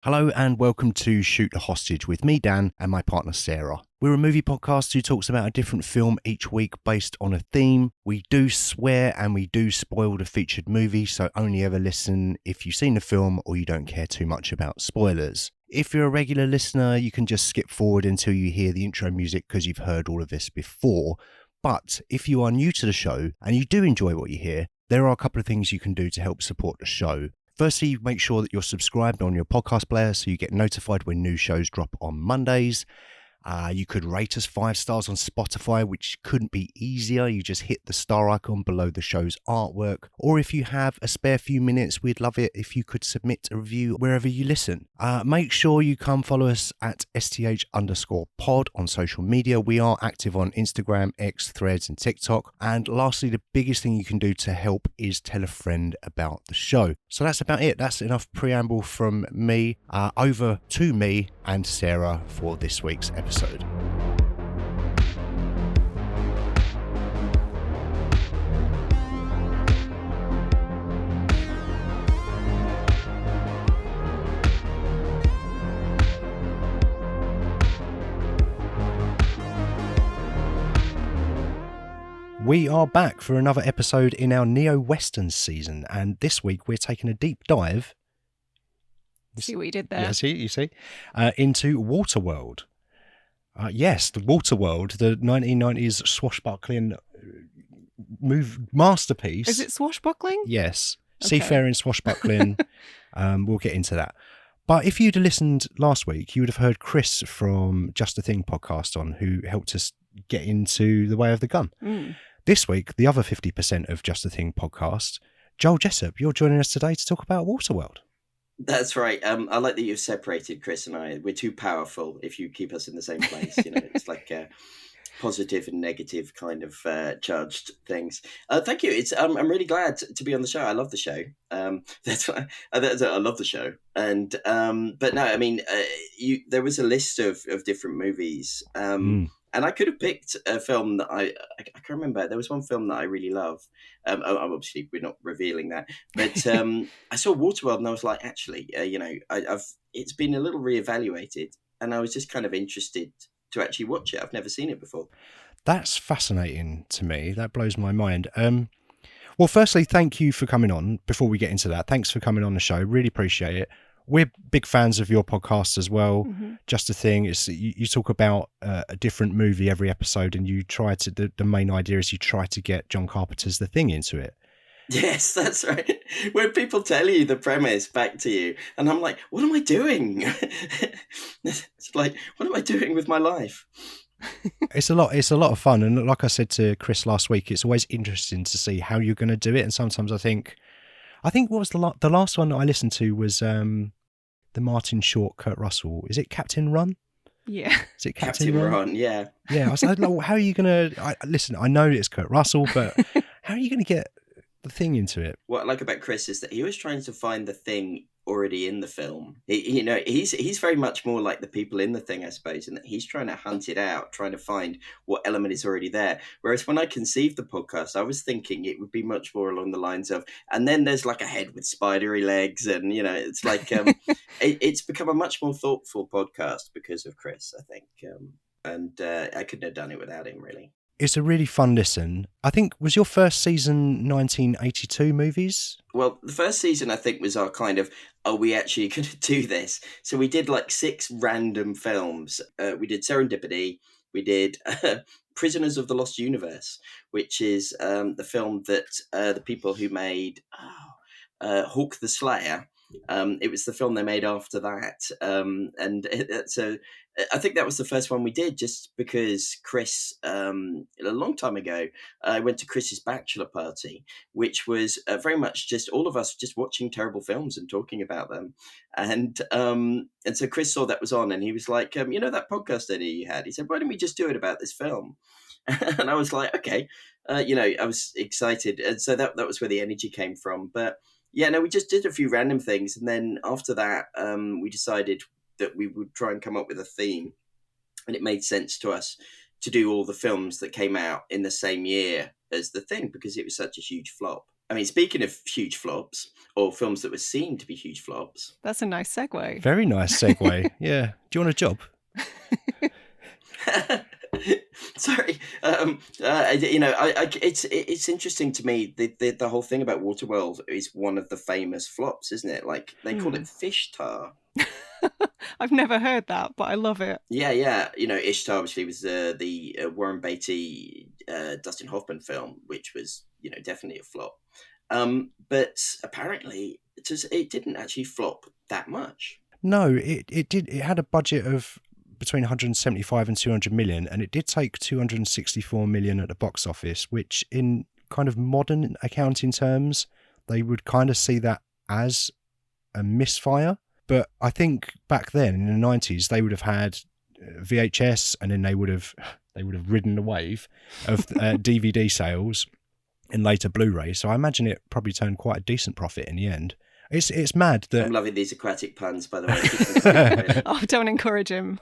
Hello and welcome to Shoot the Hostage with me, Dan, and my partner, Sarah. We're a movie podcast who talks about a different film each week based on a theme. We do swear and we do spoil the featured movie, so only ever listen if you've seen the film or you don't care too much about spoilers. If you're a regular listener, you can just skip forward until you hear the intro music because you've heard all of this before. But if you are new to the show and you do enjoy what you hear, there are a couple of things you can do to help support the show. Firstly, make sure that you're subscribed on your podcast player so you get notified when new shows drop on Mondays. You could rate us 5 stars on Spotify, which couldn't be easier. You just hit the star icon below the show's artwork. Or if you have a spare few minutes, we'd love it if you could submit a review wherever you listen. Make sure you come follow us at STH_pod on social media. We are active on Instagram, X, Threads, and TikTok. And lastly, the biggest thing you can do to help is tell a friend about the show. So that's about it. That's enough preamble from me. Over to me and Sarah for this week's episode. We are back for another episode in our neo-western season, and this week we're taking a deep dive. See what you did there. Yeah, you see, into Waterworld. Yes, the Waterworld, the 1990s swashbuckling masterpiece. Is it swashbuckling? Yes, Okay. seafaring swashbuckling. We'll get into that. But if you'd have listened last week, you would have heard Chris from Just a Thing podcast on, who helped us get into The Way of the Gun. This week, the other 50% of Just a Thing podcast, Joel Jessup, you're joining us today to talk about Waterworld. That's right. I like that you've separated Chris and I. We're too powerful if you keep us in the same place. You know, it's like positive and negative kind of charged things. Thank you. I'm really glad to be on the show. I love the show. That's why I love the show. And but no, I mean, there was a list of different movies. And I could have picked a film that I can't remember. There was one film that I really love. Obviously, we're not revealing that. But I saw Waterworld and I was like, actually, it's been a little reevaluated. And I was just kind of interested to actually watch it. I've never seen it before. That's fascinating to me. That blows my mind. Well, firstly, thank you for coming on. Before we get into that, thanks for coming on the show. Really appreciate it. We're big fans of your podcast as well. Mm-hmm. Just a Thing is you talk about a different movie every episode, and you try to. The main idea is you try to get John Carpenter's The Thing into it. Yes, that's right. When people tell you the premise back to you, and I'm like, what am I doing? It's like, what am I doing with my life? It's a lot of fun, and like I said to Chris last week, it's always interesting to see how you're going to do it. And sometimes I think what was the last one that I listened to was the Martin Short, Kurt Russell. Is it Captain Run? Yeah. Is it Captain Run? Yeah. Yeah. I was like, how are you going to listen? I know it's Kurt Russell, but how are you going to get the thing into it? What I like about Chris is that he was trying to find the thing already in the film. He's very much more like the people in the thing, I suppose, in that he's trying to hunt it out, trying to find what element is already there. Whereas when I conceived the podcast, I was thinking it would be much more along the lines of, and then there's like a head with spidery legs, and it's like it's become a much more thoughtful podcast because of Chris, I think, and I couldn't have done it without him, really. It's a really fun listen. I think, was your first season 1982 movies? Well, the first season, I think, was our kind of, are we actually going to do this? So we did like 6 random films. We did Serendipity. We did Prisoners of the Lost Universe, which is the film that the people who made Hawk the Slayer, it was the film they made after that. So I think that was the first one we did, just because Chris, a long time ago, I went to Chris's bachelor party, which was very much just all of us just watching terrible films and talking about them. And so Chris saw that was on, and he was like, that podcast idea you had? He said, why don't we just do it about this film? And I was like, okay. I was excited. And so that was where the energy came from. But yeah, no, we just did a few random things. And then after that, we decided that we would try and come up with a theme. And it made sense to us to do all the films that came out in the same year as The Thing, because it was such a huge flop. I mean, speaking of huge flops, or films that were seen to be huge flops. That's a nice segue. Very nice segue. Yeah. Do you want a job? Sorry, it's interesting to me. The whole thing about Waterworld is one of the famous flops, isn't it? Like they call it fish tar. I've never heard that, but I love it. Yeah. Ishtar obviously was the Warren Beatty, Dustin Hoffman film, which was definitely a flop. But apparently it didn't actually flop that much. No, it did. It had a budget of between 175 and 200 million, and it did take 264 million at the box office, which in kind of modern accounting terms, they would kind of see that as a misfire. But I think back then in the 90s, they would have had VHS, and then they would have ridden the wave of DVD sales and later Blu-ray. So I imagine it probably turned quite a decent profit in the end. It's mad that I'm loving these aquatic puns, by the way. Oh, don't encourage him.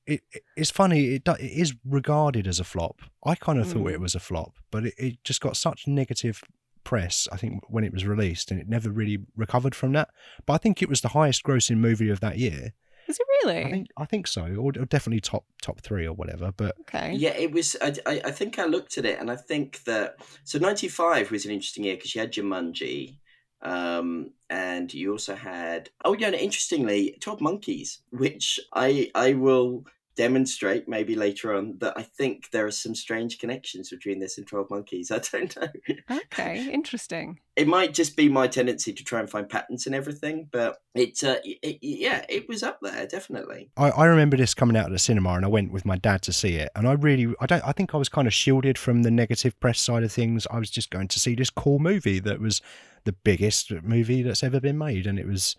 It's funny. It is regarded as a flop. I kind of thought it was a flop, but it just got such negative press, I think, when it was released, and it never really recovered from that. But I think it was the highest grossing movie of that year. Is it really? I think so, or definitely top 3 or whatever. But okay. Yeah, it was. I think I looked at it, and I think that 95 was an interesting year because you had Jumanji, and you also had interestingly 12 Monkeys, which I will demonstrate maybe later on that I think there are some strange connections between this and 12 Monkeys. I don't know. Okay, interesting. It might just be my tendency to try and find patterns in everything, but it was up there, definitely. I remember this coming out of the cinema, and I went with my dad to see it, and I think I was kind of shielded from the negative press side of things. I was just going to see this cool movie that was the biggest movie that's ever been made, and it was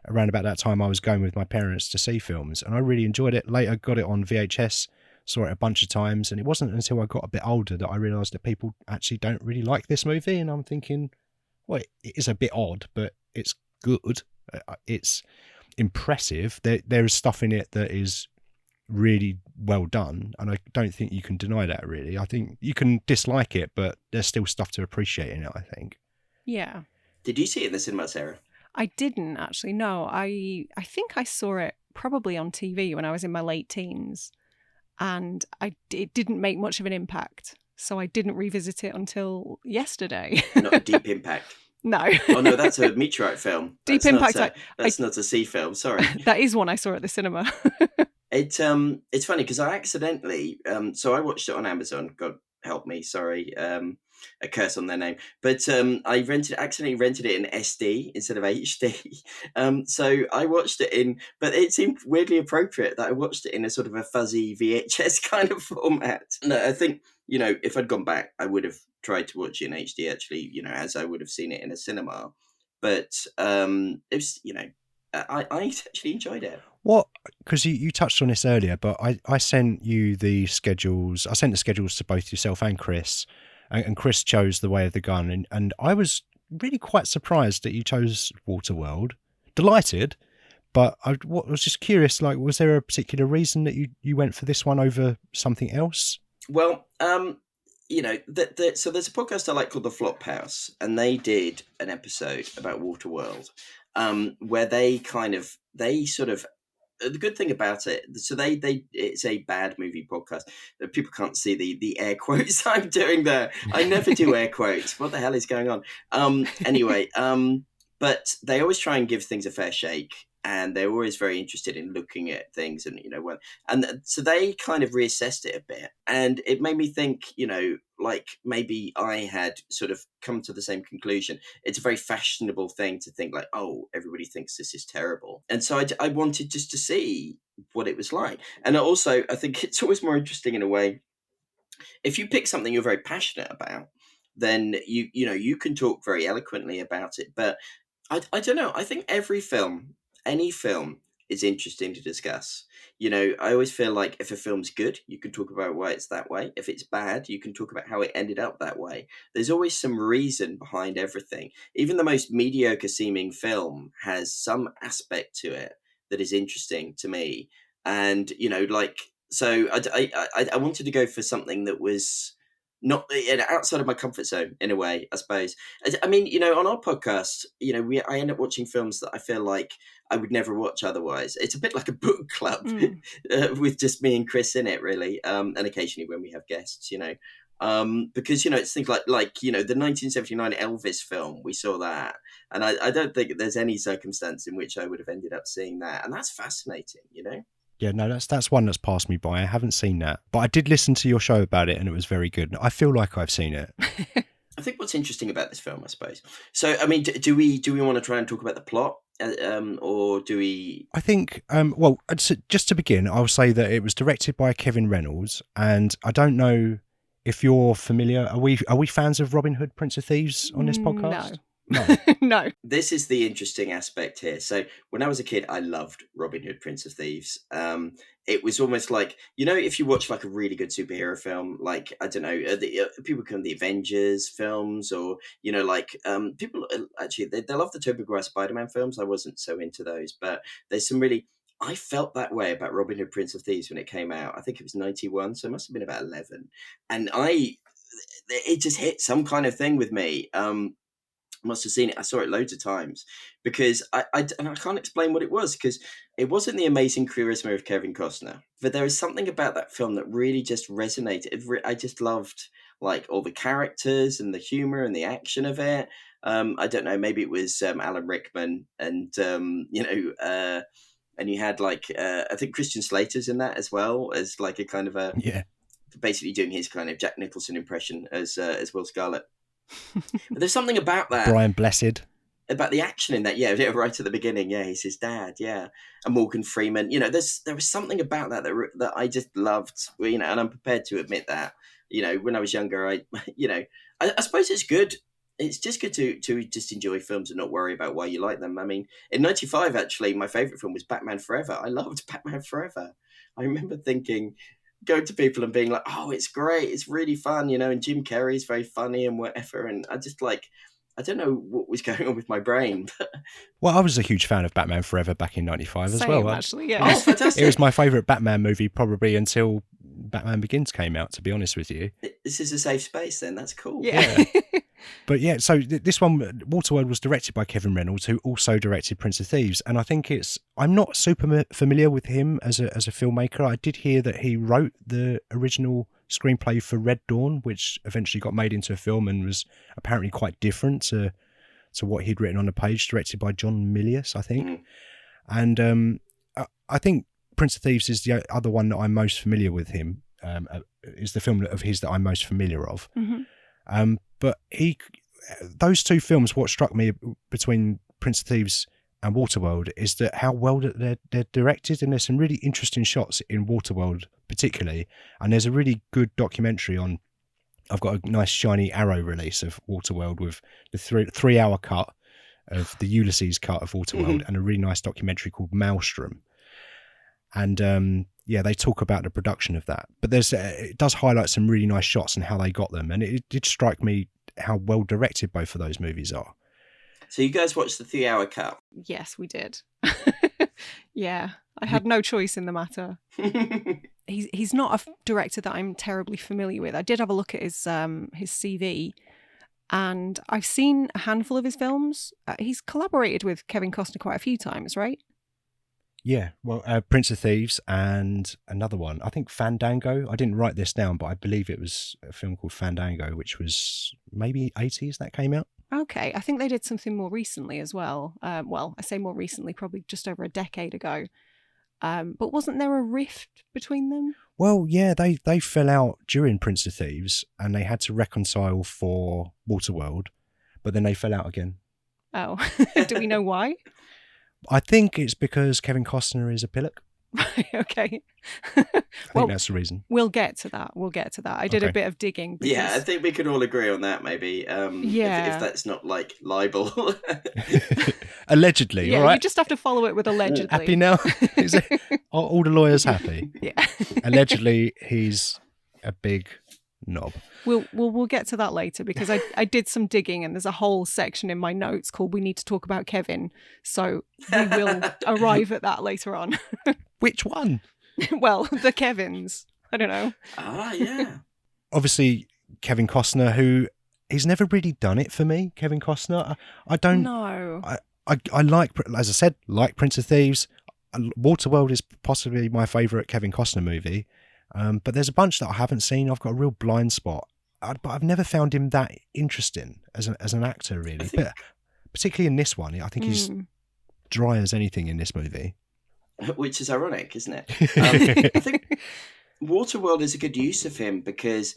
around about that time I was going with my parents to see films, and I really enjoyed it. Later got it on VHS, saw it a bunch of times, and it wasn't until I got a bit older that I realised that people actually don't really like this movie, and I'm thinking, well, it is a bit odd, but it's good. It's impressive. There is stuff in it that is really well done, and I don't think you can deny that, really. I think you can dislike it, but there's still stuff to appreciate in it, I think. Yeah. Did you see it in the cinema, Sarah? I didn't actually, no. I think I saw it probably on TV when I was in my late teens, and it didn't make much of an impact, so I didn't revisit it until yesterday. Not a deep impact. No. Oh no, that's a meteorite film. Deep Impact. That's not a sea film. Sorry. That is one I saw at the cinema. It's funny because I accidentally so I watched it on Amazon. God help me, sorry. A curse on their name. But I accidentally rented it in SD instead of HD. So I watched it but it seemed weirdly appropriate that I watched it in a sort of a fuzzy VHS kind of format. No, I think, if I'd gone back, I would have tried to watch it in HD actually, as I would have seen it in a cinema. But it was, I actually enjoyed it. What? Because you touched on this earlier, but I sent you the schedules. I sent the schedules to both yourself and Chris. And Chris chose The Way of the Gun, and I was really quite surprised that you chose Waterworld. Delighted, but I was just curious, like, was there a particular reason that you went for this one over something else? Well, so there's a podcast I like called The Flop House, and they did an episode about Waterworld, where they sort of, the good thing about it, so it's a bad movie podcast. People can't see the air quotes I'm doing there. I never do air quotes. What the hell is going on? Anyway, but they always try and give things a fair shake, and they're always very interested in looking at things, and so they kind of reassessed it a bit, and it made me think, like maybe I had sort of come to the same conclusion. It's a very fashionable thing to think like, oh, everybody thinks this is terrible. And so I wanted just to see what it was like. And also, I think it's always more interesting in a way. If you pick something you're very passionate about, then you can talk very eloquently about it. But I don't know. I think any film is interesting to discuss. I always feel like if a film's good, you can talk about why it's that way. If it's bad, you can talk about how it ended up that way. There's always some reason behind everything. Even the most mediocre seeming film has some aspect to it that is interesting to me. And, so I wanted to go for something that was not outside of my comfort zone in a way, I suppose. I mean, on our podcast, I end up watching films that I feel like I would never watch otherwise. It's a bit like a book club with just me and Chris in it, really, and occasionally when we have guests, because it's things like the 1979 Elvis film. We saw that, and I don't think there's any circumstance in which I would have ended up seeing that, and that's fascinating. Yeah, no, that's one that's passed me by. I haven't seen that, but I did listen to your show about it, and it was very good. I feel like I've seen it. I think what's interesting about this film, I suppose. So, I mean, do we want to try and talk about the plot, or do we? I think, well, just to begin, I'll say that it was directed by Kevin Reynolds, and I don't know if you're familiar. Are we fans of Robin Hood, Prince of Thieves on this podcast? No. No. This is the interesting aspect here. So when I was a kid, I loved Robin Hood, Prince of Thieves. It was almost like, if you watch like a really good superhero film, like, I don't know, people call them the Avengers films, or, people actually, they love the Tobey Maguire Spider-Man films. I wasn't so into those, but there's some really, I felt that way about Robin Hood, Prince of Thieves when it came out. I think it was 91, so it must have been about 11. And it just hit some kind of thing with me. Must have seen it. I saw it loads of times because I can't explain what it was, because it wasn't the amazing charisma of Kevin Costner, but there was something about that film that really just resonated. I just loved like all the characters and the humor and the action of it. I don't know, maybe it was Alan Rickman, and and you had like I think Christian Slater's in that as well, as like a kind of basically doing his kind of Jack Nicholson impression as Will Scarlet. But there's something about that. Brian Blessed. About the action in that, right at the beginning, he's his dad, and Morgan Freeman. There was something about that I just loved, and I'm prepared to admit that. When I was younger, I suppose it's good. It's just good to just enjoy films and not worry about why you like them. I mean, in '95, actually, my favorite film was Batman Forever. I loved Batman Forever. I remember going to people and being like, oh, it's great, it's really fun, and Jim Carrey's very funny and whatever, and I just I don't know what was going on with my brain. Well, I was a huge fan of Batman Forever back in '95 as well. Actually, yeah. Oh, fantastic. It was my favourite Batman movie probably until Batman Begins came out, to be honest with you. This is a safe space then, that's cool. Yeah. But yeah, so this one, Waterworld, was directed by Kevin Reynolds, who also directed Prince of Thieves. And I think I'm not super familiar with him as a filmmaker. I did hear that he wrote the original screenplay for Red Dawn, which eventually got made into a film and was apparently quite different to what he'd written on the page, directed by John Milius, I think. And I think Prince of Thieves is the other one that I'm most familiar with him, is the film of his that I'm most familiar of. But those two films, what struck me between Prince of Thieves and Waterworld is that how well they're directed, and there's some really interesting shots in Waterworld particularly, and there's a really good documentary on. I've got a nice shiny Arrow release of Waterworld with the 3-hour cut of the Ulysses cut of Waterworld, and a really nice documentary called Maelstrom. And they talk about the production of that, but it does highlight some really nice shots and how they got them, and it did strike me how well directed both of those movies are. So you guys watched the 3-hour cut? Yes, we did. Yeah, I had no choice in the matter. He's not a director that I'm terribly familiar with. I did have a look at his CV, and I've seen a handful of his films. He's collaborated with Kevin Costner quite a few times, right? Yeah, well, Prince of Thieves and another one, I think Fandango. I didn't write this down, but I believe it was a film called Fandango, which was maybe 80s that came out. Okay, I think they did something more recently as well. Well, I say more recently, probably just over a decade ago. But wasn't there a rift between them? Well, yeah, they fell out during Prince of Thieves, and they had to reconcile for Waterworld, but then they fell out again. Oh, do we know why? I think it's because Kevin Costner is a pillock. Right, okay. I think that's the reason. We'll get to that. I did a bit of digging. Because... Yeah, I think we could all agree on that, maybe. If that's not like libel. Allegedly, yeah, all right? You just have to follow it with allegedly. Happy now? Are all the lawyers happy? Yeah. Allegedly, he's a big knob. We'll get to that later, because I did some digging, and there's a whole section in my notes called "We Need to Talk About Kevin." So we will arrive at that later on. Which one? Well, the Kevins. I don't know. Ah, yeah. Obviously, Kevin Costner, who he's never really done it for me. Kevin Costner, I don't. No. I like, as I said, like Prince of Thieves. Waterworld is possibly my favourite Kevin Costner movie, but there's a bunch that I haven't seen. I've got a real blind spot, but I've never found him that interesting as an actor, really. But particularly in this one, I think he's dry as anything in this movie. Which is ironic, isn't it? I think Waterworld is a good use of him because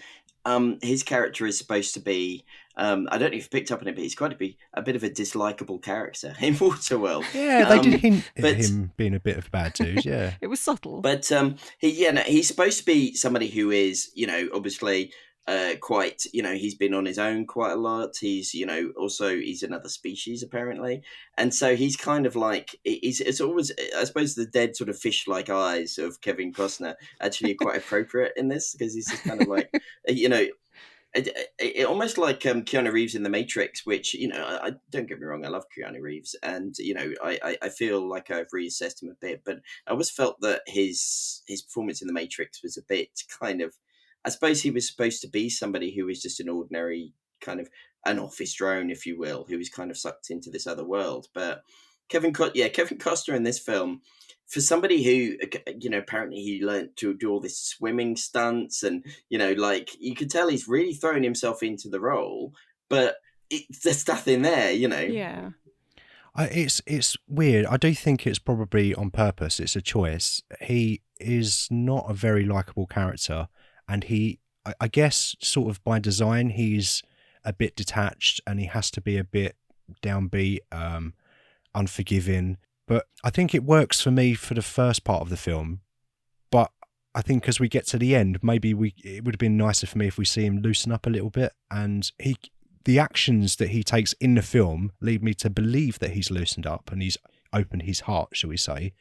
his character is supposed to be, I don't know if you picked up on it, but he's quite to be a bit of a dislikable character in Waterworld. Yeah, they did hint at him being a bit of a bad dude, yeah. It was subtle. But he's supposed to be somebody who is, obviously quite, he's been on his own quite a lot. He's, also he's another species apparently. And so he's kind of like, it's always, I suppose the dead sort of fish-like eyes of Kevin Costner actually are quite appropriate in this because he's just kind of like, it almost like Keanu Reeves in The Matrix, which, I don't get me wrong, I love Keanu Reeves. And, I feel like I've reassessed him a bit, but I always felt that his performance in The Matrix was a bit kind of, I suppose he was supposed to be somebody who was just an ordinary kind of an office drone, if you will, who was kind of sucked into this other world. But Kevin Costner in this film, for somebody who, apparently he learned to do all this swimming stunts and, like you could tell he's really thrown himself into the role, but there's nothing there, Yeah. It's weird. I do think it's probably on purpose. It's a choice. He is not a very likable character. And I guess sort of by design, he's a bit detached and he has to be a bit downbeat, unforgiving. But I think it works for me for the first part of the film. But I think as we get to the end, maybe it would have been nicer for me if we see him loosen up a little bit. And the actions that he takes in the film lead me to believe that he's loosened up and he's opened his heart, shall we say.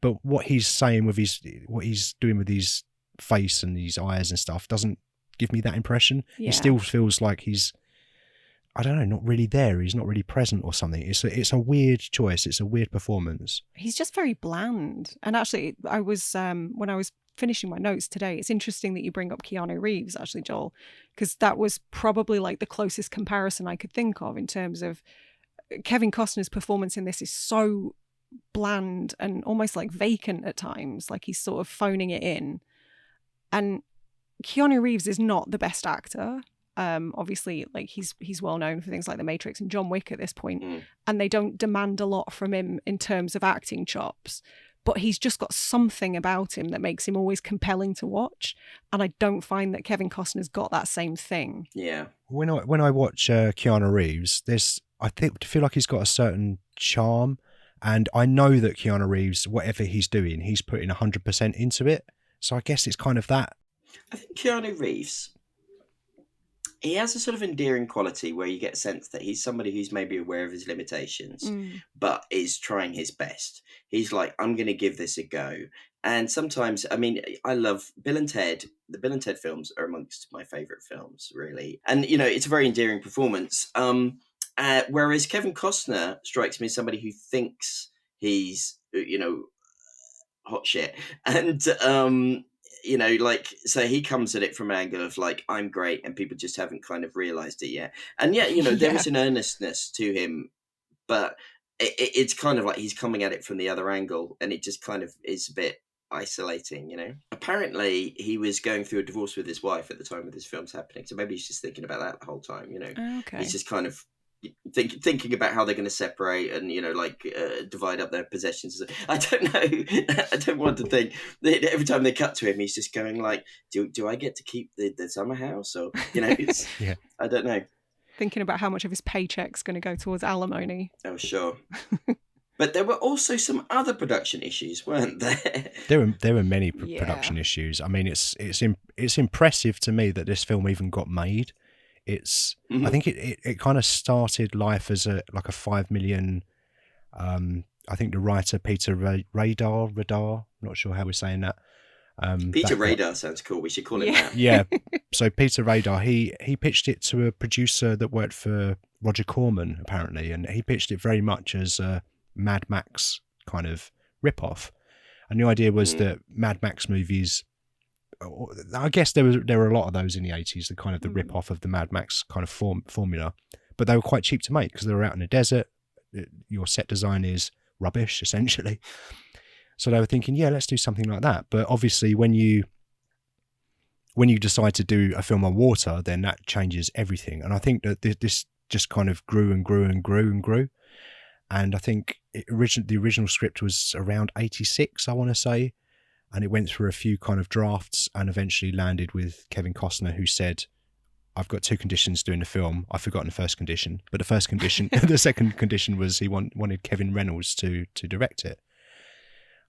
But what he's saying what he's doing with his face and his eyes and stuff doesn't give me that impression. Yeah. He still feels like he's, I don't know, not really there. He's not really present or something. It's a weird choice. It's a weird performance. He's just very bland. And actually, I was when I was finishing my notes today, it's interesting that you bring up Keanu Reeves, actually, Joel, because that was probably like the closest comparison I could think of in terms of Kevin Costner's performance in this is so bland and almost like vacant at times, like he's sort of phoning it in. And Keanu Reeves is not the best actor. Obviously, like he's well known for things like The Matrix and John Wick at this point, and they don't demand a lot from him in terms of acting chops. But he's just got something about him that makes him always compelling to watch, and I don't find that Kevin Costner's got that same thing. Yeah. When I watch Keanu Reeves, I feel like he's got a certain charm, and I know that Keanu Reeves, whatever he's doing, he's putting 100% into it. So I guess it's kind of that. I think Keanu Reeves, he has a sort of endearing quality where you get a sense that he's somebody who's maybe aware of his limitations, but is trying his best. He's like, I'm going to give this a go. And sometimes, I mean, I love Bill and Ted. The Bill and Ted films are amongst my favourite films, really. And, it's a very endearing performance. Whereas Kevin Costner strikes me as somebody who thinks he's, hot shit. And, so he comes at it from an angle of like, I'm great and people just haven't kind of realised it yet. And yet, there is an earnestness to him, but it's kind of like he's coming at it from the other angle and it just kind of is a bit isolating, Apparently he was going through a divorce with his wife at the time of this film's happening. So maybe he's just thinking about that the whole time, Okay. He's just kind of thinking about how they're going to separate and divide up their possessions. I don't know. I don't want to think that every time they cut to him he's just going like, do I get to keep the summer house, or it's Yeah. I don't know, thinking about how much of his paycheck's going to go towards alimony. Oh sure. But there were also some other production issues, weren't there? There were many production issues. I mean, it's impressive to me that this film even got made. I think it kind of started life as a 5 million. I think the writer Peter Radar, not sure how we're saying that. Peter Radar sounds cool. We should call him that. Yeah. So Peter Radar, he pitched it to a producer that worked for Roger Corman apparently, and he pitched it very much as a Mad Max kind of rip-off. And the idea was that Mad Max movies I guess there were a lot of those in the 80s, the kind of the rip-off of the Mad Max kind of formula. But they were quite cheap to make because they were out in the desert. Your set design is rubbish, essentially. So they were thinking, yeah, let's do something like that. But obviously when you decide to do a film on water, then that changes everything. And I think that this just kind of grew and grew and grew and grew. And I think the original script was around 86, I want to say. And it went through a few kind of drafts and eventually landed with Kevin Costner, who said, I've got 2 conditions doing the film. I've forgotten the first condition. But the first condition, the second condition was he wanted Kevin Reynolds to direct it.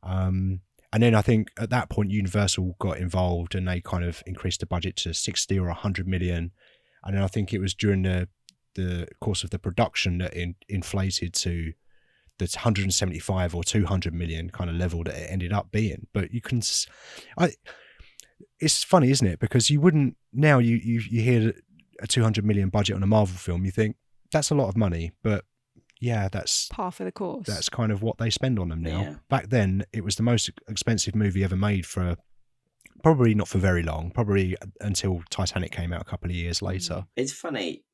And then I think at that point, Universal got involved and they kind of increased the budget to 60 or 100 million. And then I think it was during the course of the production that inflated to the 175 or 200 million kind of level that it ended up being. But it's funny, isn't it? Because you wouldn't, now you hear a 200 million budget on a Marvel film, you think that's a lot of money, but yeah, that's par for the course. That's kind of what they spend on them now. Yeah. Back then, it was the most expensive movie ever made for probably not for very long, probably until Titanic came out a couple of years later. It's funny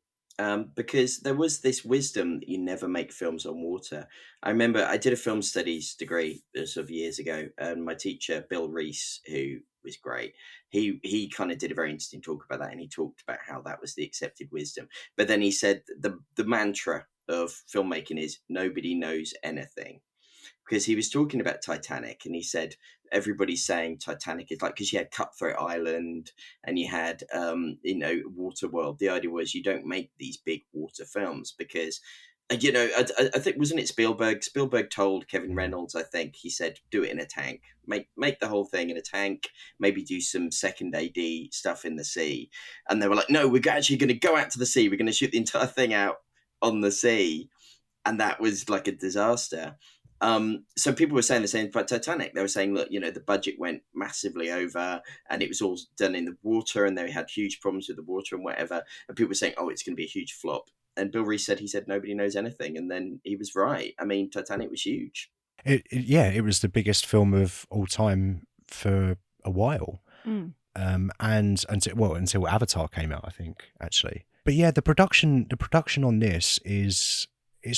because there was this wisdom that you never make films on water. I remember I did a film studies degree sort of years ago, and my teacher, Bill Reese, who was great, he kind of did a very interesting talk about that, and he talked about how that was the accepted wisdom. But then he said the mantra of filmmaking is nobody knows anything, because he was talking about Titanic and he said everybody's saying Titanic is like, because you had Cutthroat Island and you had Waterworld. The idea was you don't make these big water films because I think, wasn't it Spielberg told Kevin Reynolds, I think he said, do it in a tank, make the whole thing in a tank, maybe do some second AD stuff in the sea. And they were like, no, we're actually going to go out to the sea, we're going to shoot the entire thing out on the sea. And that was like a disaster. So people were saying the same about Titanic. They were saying, look, the budget went massively over and it was all done in the water and they had huge problems with the water and whatever. And people were saying, oh, it's going to be a huge flop. And Bill Reese said, nobody knows anything. And then he was right. I mean, Titanic was huge. It was the biggest film of all time for a while. And until Avatar came out, I think, actually. But yeah, the production on this is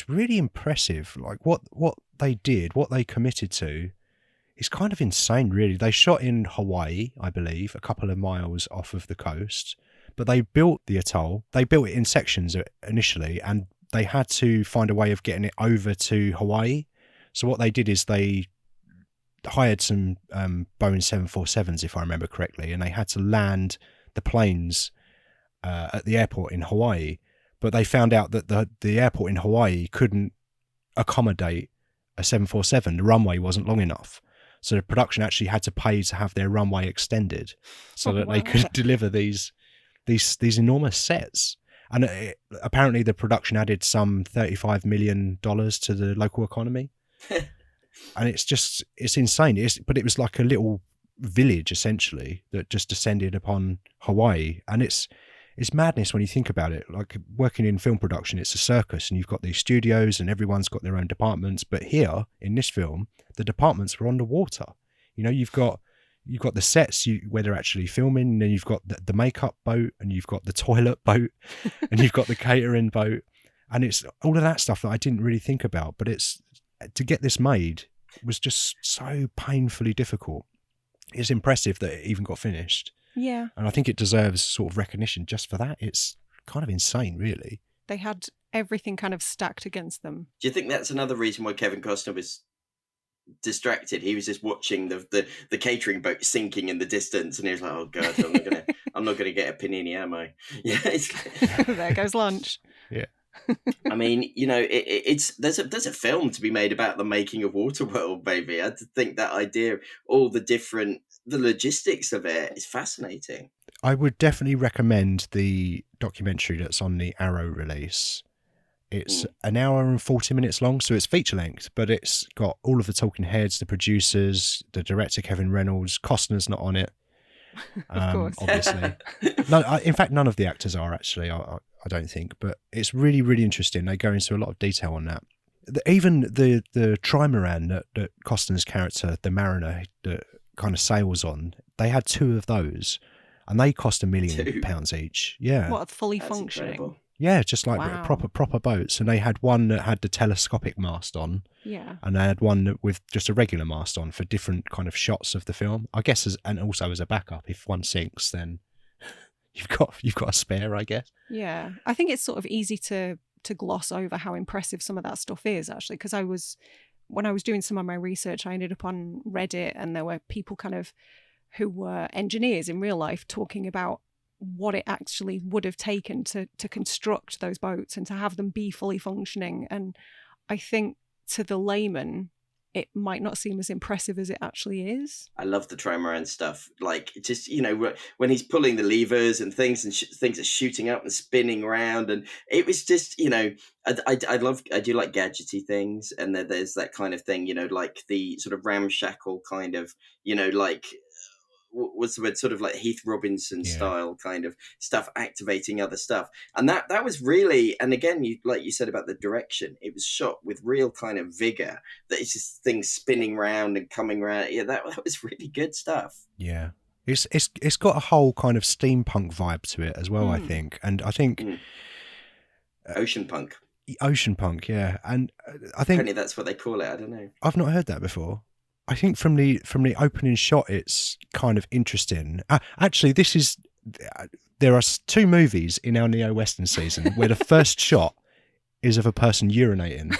really impressive. Like what they did, what they committed to is kind of insane, really. They shot in Hawaii, I believe, a couple of miles off of the coast, but they built the atoll. They built it in sections initially, and they had to find a way of getting it over to Hawaii. So what they did is they hired some Boeing 747s, if I remember correctly, and they had to land the planes at the airport in Hawaii. But they found out that the airport in Hawaii couldn't accommodate a 747. The runway wasn't long enough. So the production actually had to pay to have their runway extended so that they could deliver these enormous sets. And apparently the production added some $35 million to the local economy. And it's insane. But it was like a little village, essentially, that just descended upon Hawaii. And it's madness when you think about it. Like working in film production, it's a circus and you've got these studios and everyone's got their own departments. But here in this film, the departments were underwater. You've got the sets where they're actually filming, and then you've got the makeup boat, and you've got the toilet boat, and you've got the catering boat. And it's all of that stuff that I didn't really think about. But to get this made was just so painfully difficult. It's impressive that it even got finished. Yeah. And I think it deserves sort of recognition just for that. It's kind of insane, really. They had everything kind of stacked against them. Do you think that's another reason why Kevin Costner was distracted? He was just watching the catering boat sinking in the distance, and he was like, "Oh God, I'm not gonna get a panini, am I?" Yeah, there goes lunch. Yeah. I mean, there's a film to be made about the making of Waterworld, maybe. I think that idea, all the logistics of it is fascinating. I would definitely recommend the documentary that's on the Arrow release. It's an hour and 40 minutes long, so it's feature length, but it's got all of the talking heads, the producers, the director, Kevin Reynolds. Costner's not on it. Of course. Obviously. No, in fact, none of the actors are actually, I don't think, but it's really, really interesting. They go into a lot of detail on that. Even the trimaran that Costner's character, the mariner, that kind of sails on, They had 2 of those, and they cost £1 million £2? each. Yeah. What, fully That's functioning? incredible. Yeah, just like Wow. proper boats. And they had one that had the telescopic mast on, Yeah. and they had one with just a regular mast on for different kind of shots of the film. I guess, and also as a backup, if one sinks, then you've got a spare, I guess. Yeah. I think it's sort of easy to gloss over how impressive some of that stuff is, actually, because when I was doing some of my research, I ended up on Reddit, and there were people kind of who were engineers in real life talking about what it actually would have taken to construct those boats and to have them be fully functioning. And I think to the layman, it might not seem as impressive as it actually is. I love the trimaran stuff. Like, just, you know, when he's pulling the levers and things, and things are shooting up and spinning around, and it was just, you know, I do like gadgety things, and there's that kind of thing, you know, like the sort of ramshackle kind of, you know, like, what's the word, sort of like Heath Robinson style kind of stuff, activating other stuff. And that was really, and again, like you said about the direction, it was shot with real kind of vigor, that it's just things spinning round and coming around. Yeah, that was really good stuff. Yeah. It's got a whole kind of steampunk vibe to it as well, I think. And I think Ocean punk. Ocean punk, yeah. And I think Apparently that's what they call it. I don't know. I've not heard that before. I think from the opening shot, it's kind of interesting. Actually, there are 2 movies in our neo-western season where the first shot is of a person urinating.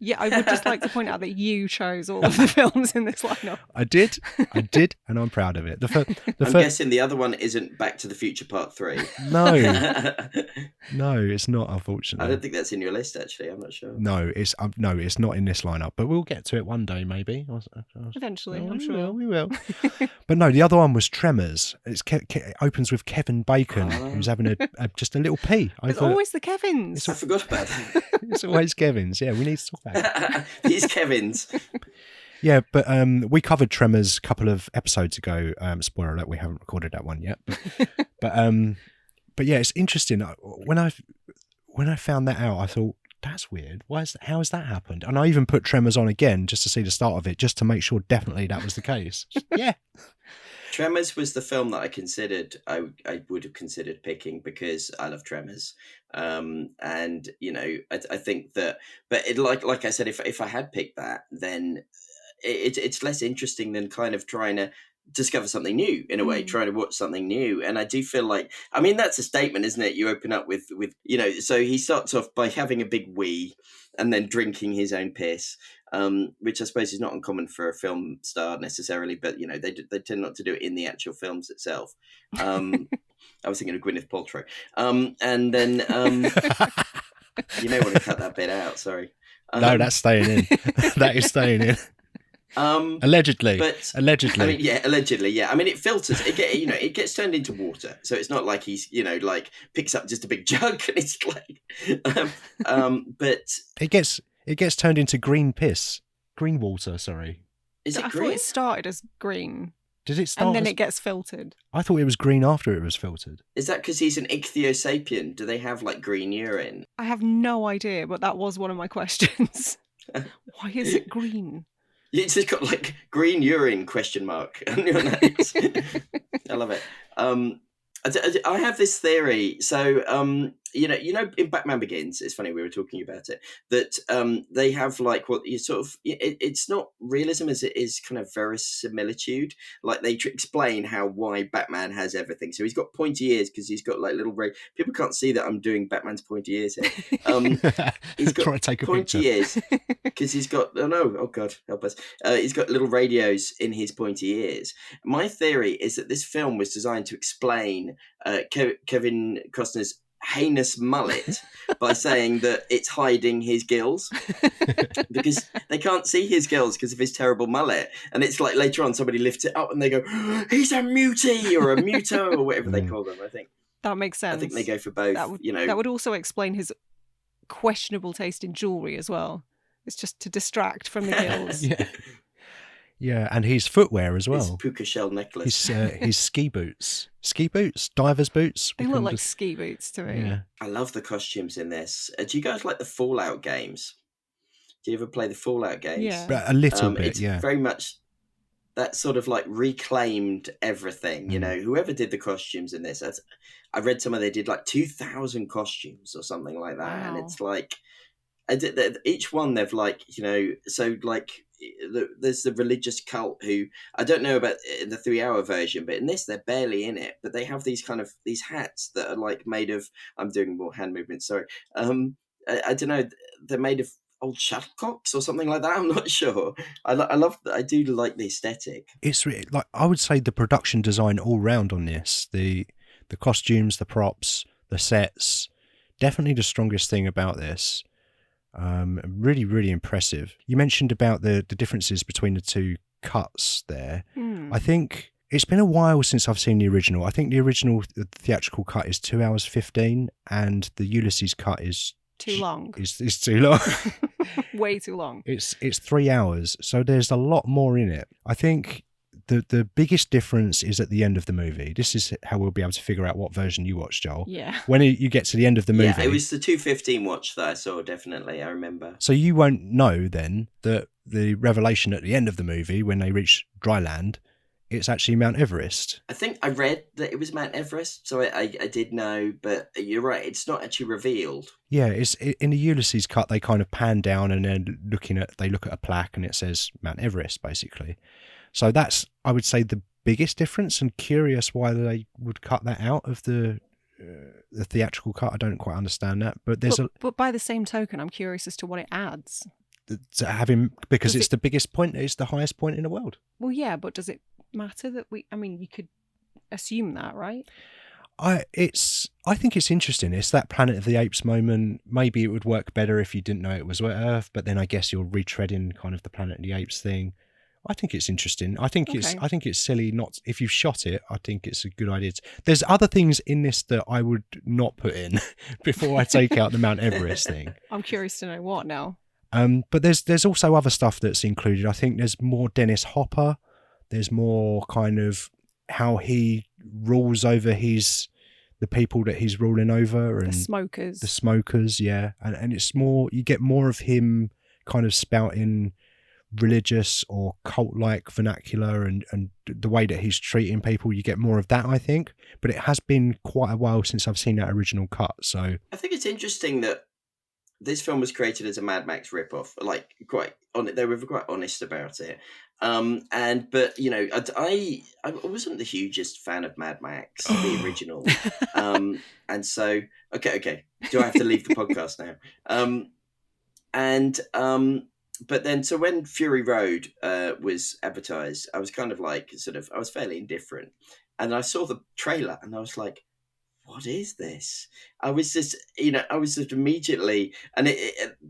Yeah, I would just like to point out that you chose all of the films in this lineup. I did, and I'm proud of it. I'm guessing the other one isn't Back to the Future Part 3. No, it's not, unfortunately. I don't think that's in your list, actually. I'm not sure. No, it's not in this lineup, but we'll get to it one day, maybe. Eventually, I'm sure. We will. But no, the other one was Tremors. It opens with Kevin Bacon, who's having just a little pee. It's always the Kevins. I forgot about that. It's always Kevin's. Yeah, we need to talk about it. These Kevins. Yeah, but we covered Tremors a couple of episodes ago. Spoiler alert, we haven't recorded that one yet. But yeah, it's interesting. When I found that out, I thought, that's weird. How has that happened? And I even put Tremors on again just to see the start of it, just to make sure definitely that was the case. Yeah. Tremors was the film that I would have considered picking, because I love Tremors. And, you know, I think that, but like I said, if I had picked that, then it's less interesting than kind of trying to discover something new, in a way, trying to watch something new. And I do feel like, I mean, that's a statement, isn't it? You open up with, you know, so he starts off by having a big wee and then drinking his own piss, which I suppose is not uncommon for a film star necessarily, but, you know, they tend not to do it in the actual films itself. I was thinking of Gwyneth Paltrow. And then you may want to cut that bit out, sorry. No, that's staying in. That is staying in. Allegedly. I mean, yeah, allegedly, yeah. I mean, it filters. It gets turned into water, so it's not like he's, you know, like picks up just a big jug and it's like, but it gets turned into green piss, green water. Sorry, is it I green? thought it started as green. Did it start? And then it gets filtered. I thought it was green after it was filtered. Is that because he's an ichthyosapien? Do they have like green urine? I have no idea, but that was one of my questions. Why is it green? It's just got like green urine ? On your nose. I love it. I have this theory. So, you know, in Batman Begins, it's funny, we were talking about it, that they have like what you sort of, it's not realism as it is kind of verisimilitude. Like they explain why Batman has everything. So he's got pointy ears because he's got like little people can't see that I'm doing Batman's pointy ears here. He's got Try to take a pointy picture. ears because he's got, oh God, help us. He's got little radios in his pointy ears. My theory is that this film was designed to explain Kevin Costner's heinous mullet by saying that it's hiding his gills, because they can't see his gills because of his terrible mullet. And it's like later on somebody lifts it up and they go, he's a mutie or a muto or whatever they call them. I think that makes sense. I think they go for both. That would also explain his questionable taste in jewelry as well. It's just to distract from the gills. Yeah, and his footwear as well. His puka shell necklace. His ski boots, divers boots. They look like ski boots to me. Yeah. I love the costumes in this. Do you guys like the Fallout games? Do you ever play the Fallout games? Yeah, But a little bit. It's very much. that sort of like reclaimed everything. You know, whoever did the costumes in this, I read somewhere they did like 2,000 costumes or something like that, and Wow. it's like each one they've like, you know, so like there's the religious cult who I don't know about in the 3-hour version, but in this they're barely in it, but they have these kind of these hats that are like made of, I'm doing more hand movements, sorry, I don't know, they're made of old shuttlecocks or something like that. I'm not sure. I do like the aesthetic. It's like, I would say the production design all round on this, the costumes, the props, the sets, definitely the strongest thing about this. Really, really impressive. You mentioned about the differences between the two cuts there. I think it's been a while since I've seen the original. I think the original theatrical cut is 2 hours 15, and the Ulysses cut is Too long. It's too long. Way too long. It's 3 hours, so there's a lot more in it. I think the biggest difference is at the end of the movie. This is how we'll be able to figure out what version you watched, Joel. Yeah. When you get to the end of the movie. Yeah, it was the 2:15 watch that I saw, definitely, I remember. So you won't know then that the revelation at the end of the movie, when they reach dry land, it's actually Mount Everest. I think I read that it was Mount Everest, so I did know, but you're right, it's not actually revealed. Yeah, it's in the Ulysses cut, they kind of pan down and then they look at a plaque and it says Mount Everest, basically. So that's, I would say, the biggest difference, and curious why they would cut that out of the theatrical cut. I don't quite understand that, but but by the same token, I'm curious as to what it adds. To have him, because it's the biggest point, it's the highest point in the world. Well, yeah, but does it matter that I mean, you could assume that, right? I think it's interesting. It's that Planet of the Apes moment. Maybe it would work better if you didn't know it was Earth, but then I guess you're retreading kind of the Planet of the Apes thing. I think it's interesting. I think it's silly not, if you've shot it, I think it's a good idea. There's other things in this that I would not put in before I take out the Mount Everest thing. I'm curious to know what now. But there's also other stuff that's included. I think there's more Dennis Hopper. There's more kind of how he rules over the people that he's ruling over, and the smokers, yeah. And it's more, you get more of him kind of spouting religious or cult-like vernacular, and the way that he's treating people, you get more of that, I think. But it has been quite a while since I've seen that original cut, so I think it's interesting that this film was created as a Mad Max ripoff. Like, they were quite honest about it. But you know, I wasn't the hugest fan of Mad Max, the original. And so okay, do I have to leave the podcast now? But then, so when Fury Road was advertised, I was kind of like, I was fairly indifferent. And I saw the trailer and I was like, what is this? I was just immediately, and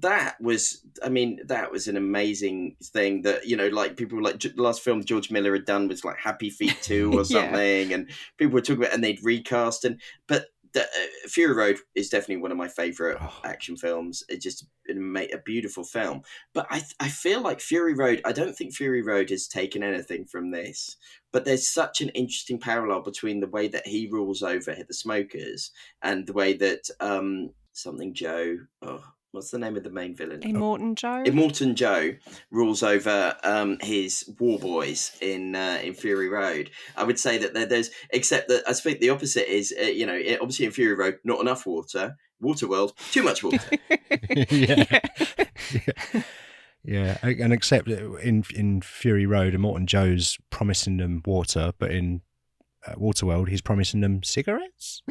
that was an amazing thing that, you know, like people like the last film George Miller had done was like Happy Feet 2 or something, and people were talking about, and they'd recast, but Fury Road is definitely one of my favourite action films. It's just a beautiful film. But I feel like I don't think Fury Road has taken anything from this. But there's such an interesting parallel between the way that he rules over the smokers and the way that something Joe... what's the name of the main villain? Immortan Joe? Immortan Joe rules over his war boys in Fury Road. I would say that there's, except that I think the opposite is, obviously in Fury Road, not enough water. Waterworld, too much water. Yeah, and except in Fury Road, Immortan Joe's promising them water, but in Waterworld, he's promising them cigarettes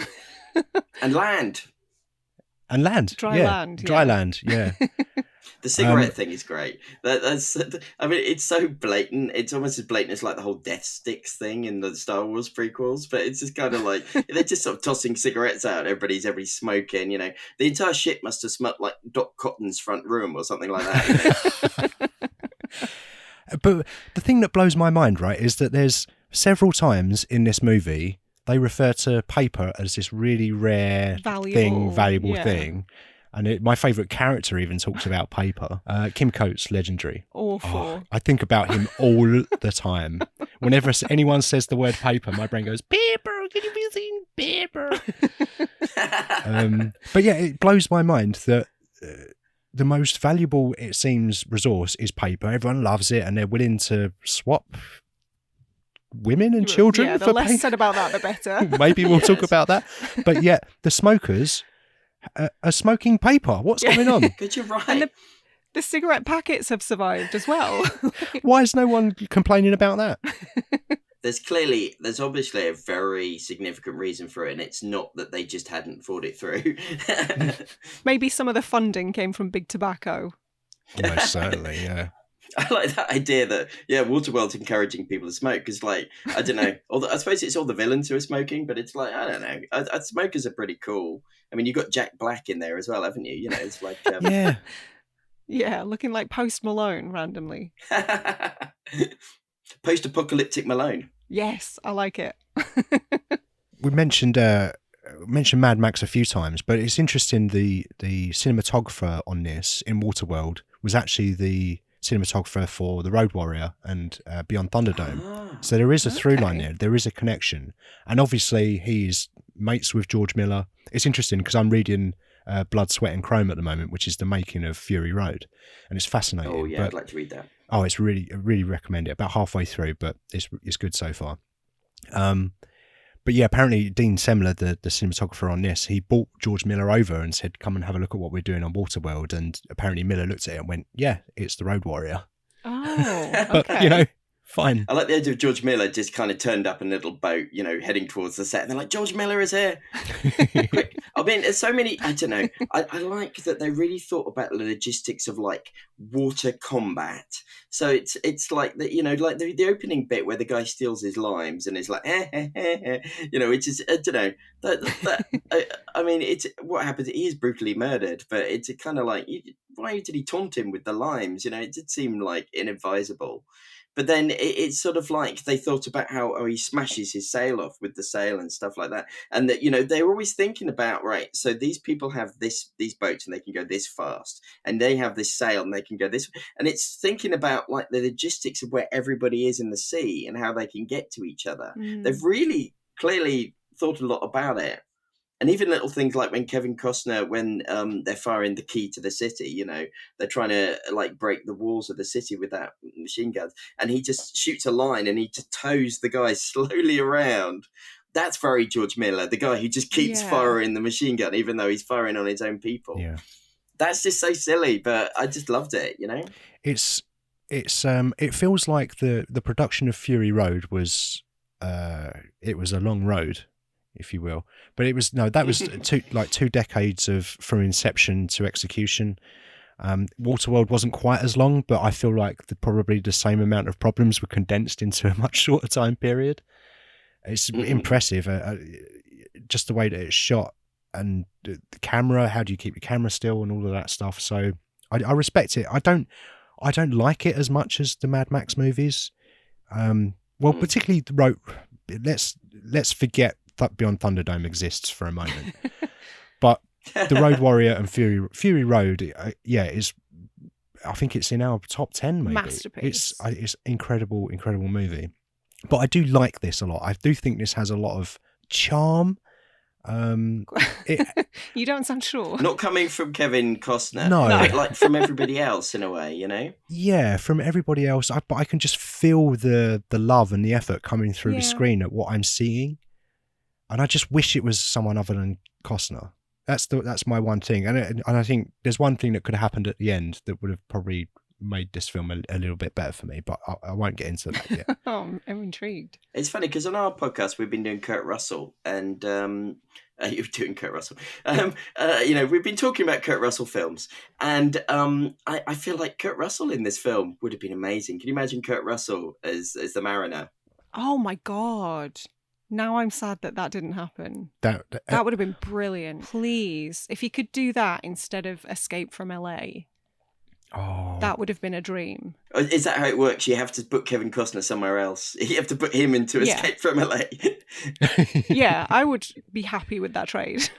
and land. And land. Dry land. Dry land, yeah. The cigarette thing is great. It's so blatant. It's almost as blatant as like the whole Death Sticks thing in the Star Wars prequels. But it's just kind of like, they're just sort of tossing cigarettes out. Everybody's smoking, you know. The entire ship must have smelled like Doc Cotton's front room or something like that. You know? But the thing that blows my mind, right, is that there's several times in this movie they refer to paper as this really rare valuable thing. And my favourite character even talks about paper. Kim Coates, legendary. Awful. I think about him all the time. Whenever anyone says the word paper, my brain goes, paper, can you be seen paper? But yeah, it blows my mind that the most valuable, it seems, resource is paper. Everyone loves it and they're willing to swap women and children. Yeah, the for less said about that, the better. Maybe we'll talk Yes. about that. But yet the smokers are smoking paper. What's going on? Good, you're right. And the cigarette packets have survived as well. Why is no one complaining about that? There's obviously a very significant reason for it, and it's not that they just hadn't thought it through. Maybe some of the funding came from big tobacco. Almost certainly, yeah. I like that idea that, Waterworld's encouraging people to smoke because, like, I don't know. I suppose it's all the villains who are smoking, but it's like, I don't know. Smokers are pretty cool. I mean, you've got Jack Black in there as well, haven't you? You know, it's like... Yeah. Yeah, looking like Post Malone randomly. Post-apocalyptic Malone. Yes, I like it. We mentioned Mad Max a few times, but it's interesting the cinematographer on this in Waterworld was actually the cinematographer for The Road Warrior and Beyond Thunderdome. So there is a through line there. There is a connection. And obviously he's mates with George Miller. It's interesting because I'm reading Blood, Sweat and Chrome at the moment, which is the making of Fury Road. And it's fascinating. Oh, yeah, I'd like to read that. Oh, it's really, I really recommend it. About halfway through, but it's good so far. But yeah, apparently Dean Semler, the cinematographer on this, he brought George Miller over and said, come and have a look at what we're doing on Waterworld. And apparently Miller looked at it and went, yeah, it's The Road Warrior. Oh, But, okay. Fine. I like the idea of George Miller just kind of turned up in a little boat, heading towards the set. And they're like, George Miller is here. Quick. I mean, there's so many, I don't know. I like that they really thought about the logistics of like water combat. So it's like that, like the opening bit where the guy steals his limes and is like, which is, I don't know. I mean, it's what happens. He is brutally murdered, but it's kind of like, why did he taunt him with the limes? It did seem like inadvisable. But then it's sort of like they thought about how he smashes his sail off with the sail and stuff like that. And that, they were always thinking about, right, so these people have these boats and they can go this fast. And they have this sail and they can go this. And it's thinking about like the logistics of where everybody is in the sea and how they can get to each other. They've really clearly thought a lot about it. And even little things like when Kevin Costner, when they're firing the key to the city, they're trying to like break the walls of the city with that machine gun, and he just shoots a line and he just tows the guy slowly around. That's very George Miller, the guy who just keeps firing the machine gun, even though he's firing on his own people. Yeah, that's just so silly, but I just loved it. It feels like the production of Fury Road was it was a long road, if you will, but that was two decades of from inception to execution. Waterworld wasn't quite as long, but I feel like probably the same amount of problems were condensed into a much shorter time period. It's impressive, just the way that it's shot and the camera. How do you keep the camera still and all of that stuff? So I respect it. I don't like it as much as the Mad Max movies. Particularly the road. Let's forget that Beyond Thunderdome exists for a moment. But The Road Warrior and Fury Road, is. I think it's in our top 10, maybe. Masterpiece. It's incredible movie. But I do like this a lot. I do think this has a lot of charm. You don't sound sure. Not coming from Kevin Costner. No. Like from everybody else in a way, Yeah, from everybody else. But I can just feel the love and the effort coming through the screen at what I'm seeing. And I just wish it was someone other than Costner. That's my one thing. And I think there's one thing that could have happened at the end that would have probably made this film a little bit better for me, but I won't get into that yet. Oh, I'm intrigued. It's funny because on our podcast we've been doing Kurt Russell, and you're doing Kurt Russell. We've been talking about Kurt Russell films, and I feel like Kurt Russell in this film would have been amazing. Can you imagine Kurt Russell as the Mariner? Oh my God. Now I'm sad that didn't happen. That would have been brilliant. Please, if he could do that instead of Escape from LA. Oh. That would have been a dream. Is that how it works? You have to put Kevin Costner somewhere else. You have to put him into Escape from LA. Yeah, I would be happy with that trade.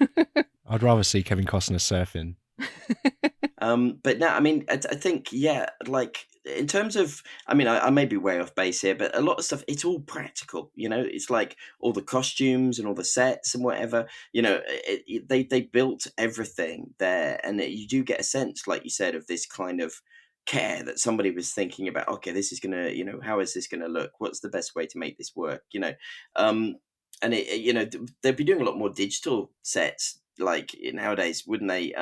I'd rather see Kevin Costner surfing. But no, I mean, I think, like in terms of, I mean, I may be way off base here, but a lot of stuff, it's all practical, it's like all the costumes and all the sets and whatever, they built everything there. And you do get a sense, like you said, of this kind of care that somebody was thinking about, okay, this is gonna, how is this gonna look? What's the best way to make this work? And they'd be doing a lot more digital sets like nowadays, wouldn't they?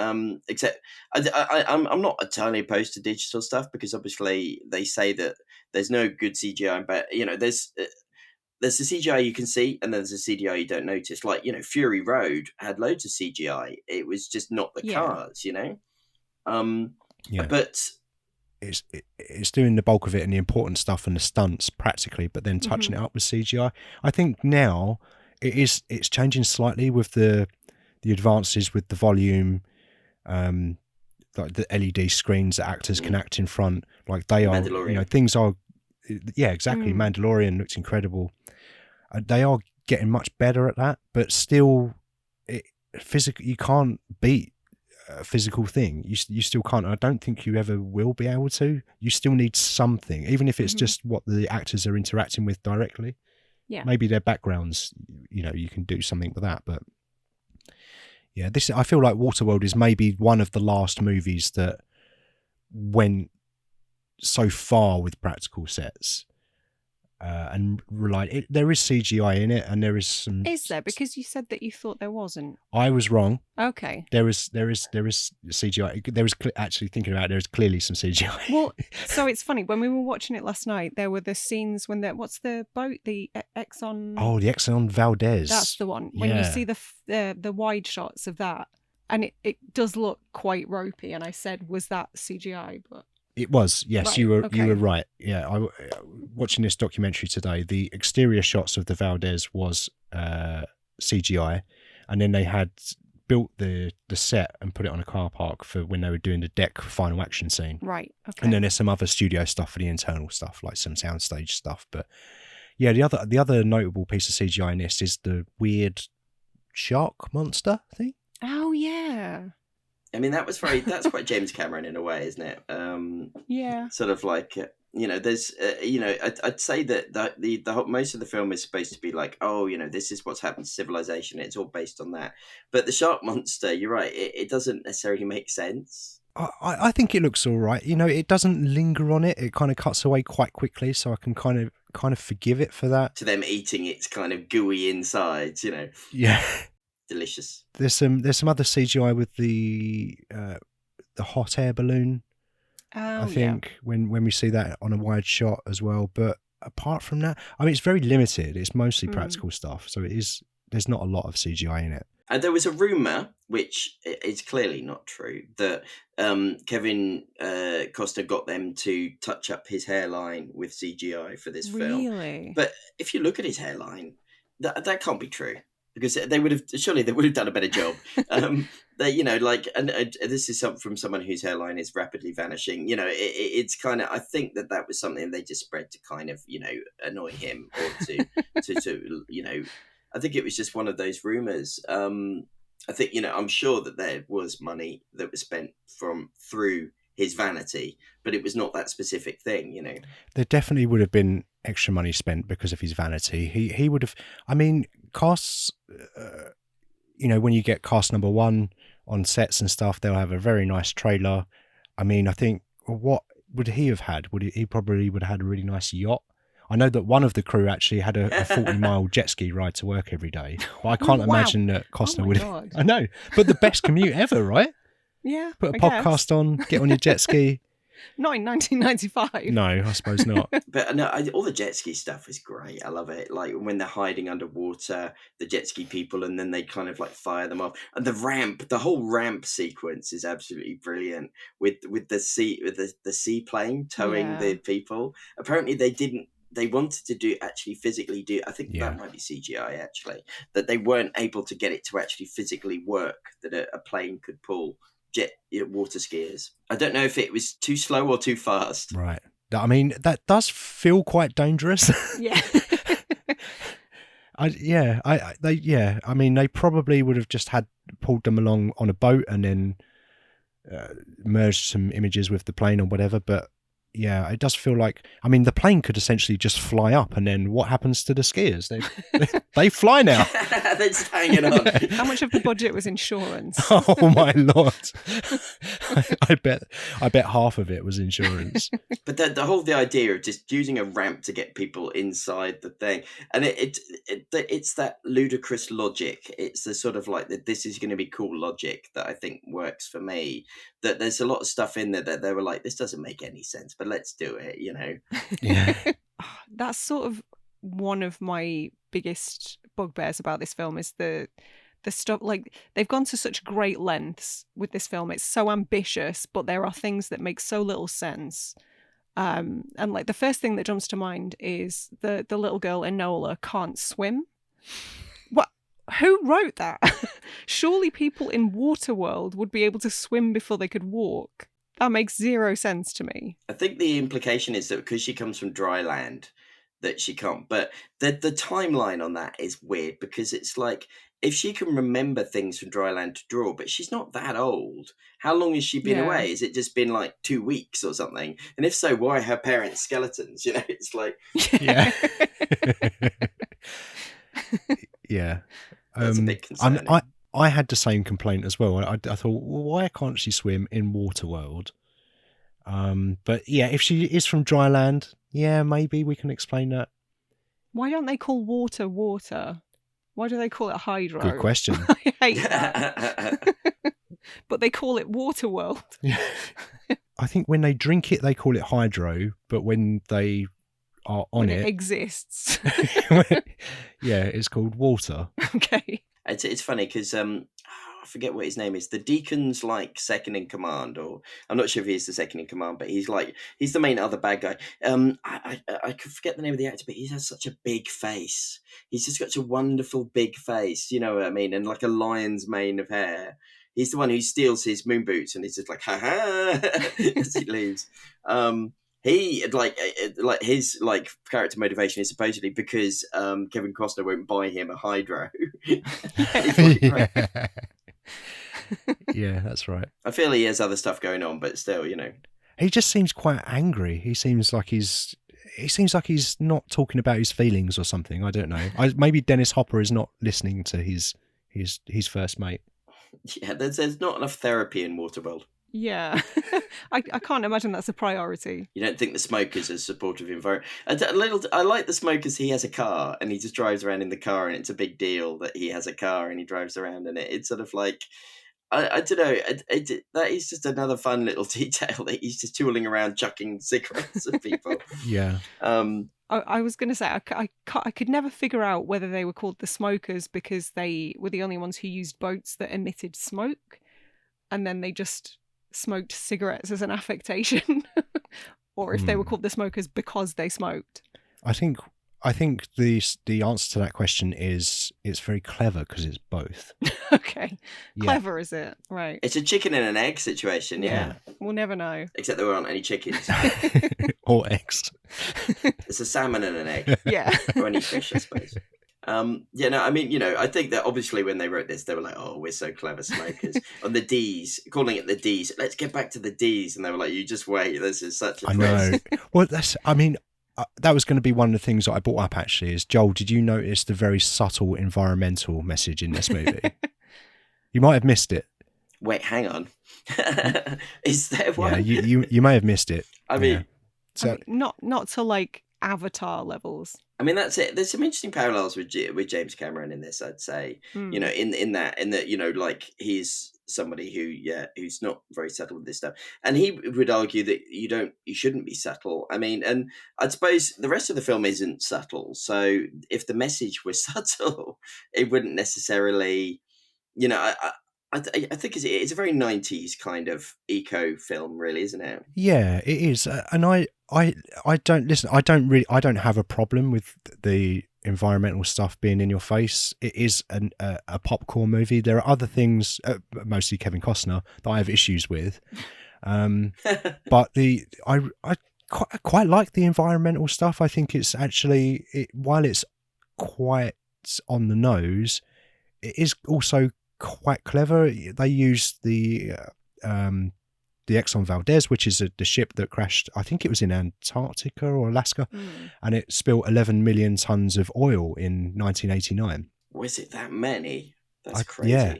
Except I'm not entirely opposed to digital stuff, because obviously they say that there's no good CGI, but there's the CGI you can see, and there's the CGI you don't notice. Like, Fury Road had loads of CGI. It was just not the cars, Yeah. But it's doing the bulk of it and the important stuff and the stunts practically, but then touching it up with CGI. I think now it's changing slightly with the advances with the volume, like the LED screens that actors can act in front. Like they are, things are. Yeah, exactly. Mandalorian looked incredible. They are getting much better at that, but still, physical. You can't beat a physical thing. You still can't. I don't think you ever will be able to. You still need something, even if it's just what the actors are interacting with directly. Yeah, maybe their backgrounds. You can do something with that, but yeah, I feel like Waterworld is maybe one of the last movies that went so far with practical sets. And relied. There is CGI in it, and there is some. Is there? Because you said that you thought there wasn't. I was wrong. Okay. There is CGI. There is actually thinking about it, there is clearly some CGI. Well, so it's funny when we were watching it last night. There were the scenes when what's the boat? The Exxon. Oh, the Exxon Valdez. That's the one. When you see the wide shots of that, and it does look quite ropey. And I said, was that CGI? But it was, yes, right, you were okay. right. Yeah, watching this documentary today, the exterior shots of the Valdez was CGI, and then they had built the set and put it on a car park for when they were doing the deck final action scene. Right. Okay. And then there's some other studio stuff for the internal stuff, like some soundstage stuff. But yeah, the other notable piece of CGI in this is the weird shark monster thing. Oh yeah. I mean, that's quite James Cameron in a way, isn't it? Yeah. Sort of like, there's, I'd say that the most of the film is supposed to be like, oh, this is what's happened to civilization. It's all based on that. But the shark monster, you're right, it doesn't necessarily make sense. I think it looks all right. It doesn't linger on it. It kind of cuts away quite quickly, so I can kind of forgive it for that. To them eating its kind of gooey insides, Yeah. Delicious. There's some other CGI with the hot air balloon. I think when we see that on a wide shot as well. But apart from that, I mean, it's very limited. It's mostly practical stuff, so there's not a lot of CGI in it. And there was a rumor, which is clearly not true, that Kevin Costner got them to touch up his hairline with CGI for this film. Really? But if you look at his hairline, that can't be true. Because they would have done a better job. And this is from someone whose hairline is rapidly vanishing. It's kind of, I think that was something they just spread to kind of, annoy him or to I think it was just one of those rumors. I think, I'm sure that there was money that was spent through his vanity, but it was not that specific thing, There definitely would have been extra money spent because of his vanity. He would have, I mean, casts, when you get cast number one on sets and stuff, they'll have a very nice trailer. I mean, I think, what would he have had? He probably would have had a really nice yacht. I know that one of the crew actually had a 40-mile jet ski ride to work every day, but I can't imagine that Costner would have. I know, but the best commute ever, right? Yeah. Put a podcast on, get on your jet ski. Not in 1995. No, I suppose not. But no, all the jet ski stuff is great. I love it. Like when they're hiding underwater, the jet ski people, and then they kind of like fire them off. And the whole ramp sequence is absolutely brilliant with the seaplane towing the people. Apparently they wanted to physically do, I think that might be CGI actually, that they weren't able to get it to actually physically work, that a plane could pull water skiers. I don't know if it was too slow or too fast. Right. I mean, that does feel quite dangerous. Yeah. I mean, they probably would have just pulled them along on a boat and then merged some images with the plane or whatever. But yeah, it does feel like, I mean, the plane could essentially just fly up, and then what happens to the skiers? They fly now. They're just hanging on. How much of the budget was insurance? Oh my lord! I bet half of it was insurance. But the idea of just using a ramp to get people inside the thing, and it's that ludicrous logic. It's the sort of like that. This is going to be cool logic that I think works for me. That there's a lot of stuff in there that they were like, this doesn't make any sense, but let's do it. Yeah. That's sort of one of my biggest bugbears about this film is the stuff, like, they've gone to such great lengths with this film. It's so ambitious, but there are things that make so little sense. And like the first thing that jumps to mind is the little girl Enola can't swim. What? Who wrote that? Surely people in Waterworld would be able to swim before they could walk. That makes zero sense to me. I think the implication is that because she comes from dry land, that she can't. But the timeline on that is weird, because it's like, if she can remember things from dry land to draw, but she's not that old. How long has she been away? Has it just been like 2 weeks or something? And if so, why are her parents skeletons? It's like... Yeah. Yeah. That's a big concern. I had the same complaint as well. I thought, well, why can't she swim in Waterworld? But yeah, if she is from dry land, yeah, maybe we can explain that. Why don't they call water water? Why do they call it hydro? Good question. I hate that. But they call it Waterworld. I think when they drink it, they call it hydro, but when they are on when it exists. Yeah, it's called water. Okay. It's funny because I forget what his name is. The deacon's like second in command, or I'm not sure if he's the second in command, but he's the main other bad guy. I could forget the name of the actor, but he has such a big face. He's just got such a wonderful big face, you know what I mean, and like a lion's mane of hair. He's the one who steals his moon boots, and he's just like, ha ha, as he leaves. He like his like character motivation is supposedly because Kevin Costner won't buy him a hydro. Yeah, that's right. I feel he has other stuff going on, but still, he just seems quite angry. He seems like he's not talking about his feelings or something. I don't know. Maybe Dennis Hopper is not listening to his first mate. Yeah, there's not enough therapy in Waterworld. Yeah. I can't imagine that's a priority. You don't think the smokers are supportive environment? I like the smokers. He has a car and he just drives around in the car, and it's a big deal that he has a car and he drives around in it. It's sort of like, I don't know. That is just another fun little detail that he's just tooling around chucking cigarettes at people. Yeah. I was going to say, I could never figure out whether they were called the smokers because they were the only ones who used boats that emitted smoke, and then they just smoked cigarettes as an affectation, or if they were called the smokers because they smoked. I think the answer to that question is it's very clever because it's both. Okay. Yeah. Clever, is it? Right. It's a chicken and an egg situation, yeah. We'll never know. Except there aren't any chickens. Or eggs. It's a salmon and an egg. Yeah. Or any fish, I suppose. I think that obviously when they wrote this, they were like, oh, we're so clever smokers. On the D's, calling it the D's. Let's get back to the D's. And they were like, you just wait. This is such a I know. Well, that was going to be one of the things that I brought up, actually, is, Joel, did you notice the very subtle environmental message in this movie? You might have missed it. Wait, hang on. Is there one? Yeah, you may have missed it. I mean, not to like Avatar levels. I mean, that's it. There's some interesting parallels with James Cameron in this, I'd say. In that, like, he's somebody who's not very subtle with this stuff, and he would argue that you shouldn't be subtle. I mean, and I suppose the rest of the film isn't subtle. So if the message was subtle, it wouldn't necessarily, I think it's a very 90s kind of eco film, really, isn't it? Yeah, it is. And I don't have a problem with the environmental stuff being in your face. It is a popcorn movie. There are other things, mostly Kevin Costner, that I have issues with. But I quite like the environmental stuff. I think it's actually, while it's quite on the nose, it is also quite clever. They use the the Exxon Valdez, which is the ship that crashed, I think it was in Antarctica or Alaska, and it spilled 11 million tons of oil in 1989. Was it that many? That's crazy. Yeah.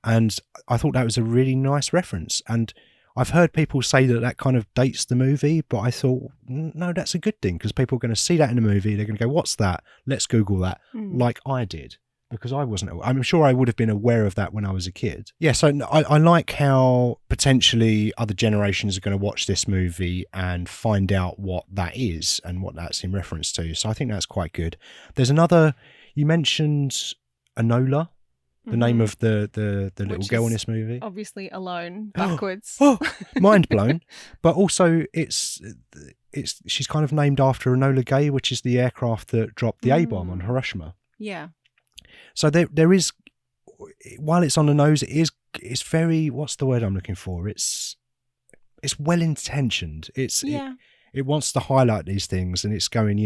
And I thought that was a really nice reference. And I've heard people say that kind of dates the movie, but I thought, no, that's a good thing, because people are going to see that in the movie. They're going to go, what's that? Let's Google that, like I did, because I wasn't. I'm sure I would have been aware of that when I was a kid. Yeah, so I like how potentially other generations are going to watch this movie and find out what that is and what that's in reference to. So I think that's quite good. There's another, you mentioned Enola. The name of the little girl in this movie. Obviously Alone, backwards. Mind blown. But also she's kind of named after Enola Gay, which is the aircraft that dropped the A-bomb on Hiroshima. Yeah. So there is, while it's on the nose, it's very, what's the word I'm looking for? It's well intentioned. It wants to highlight these things, and it's going,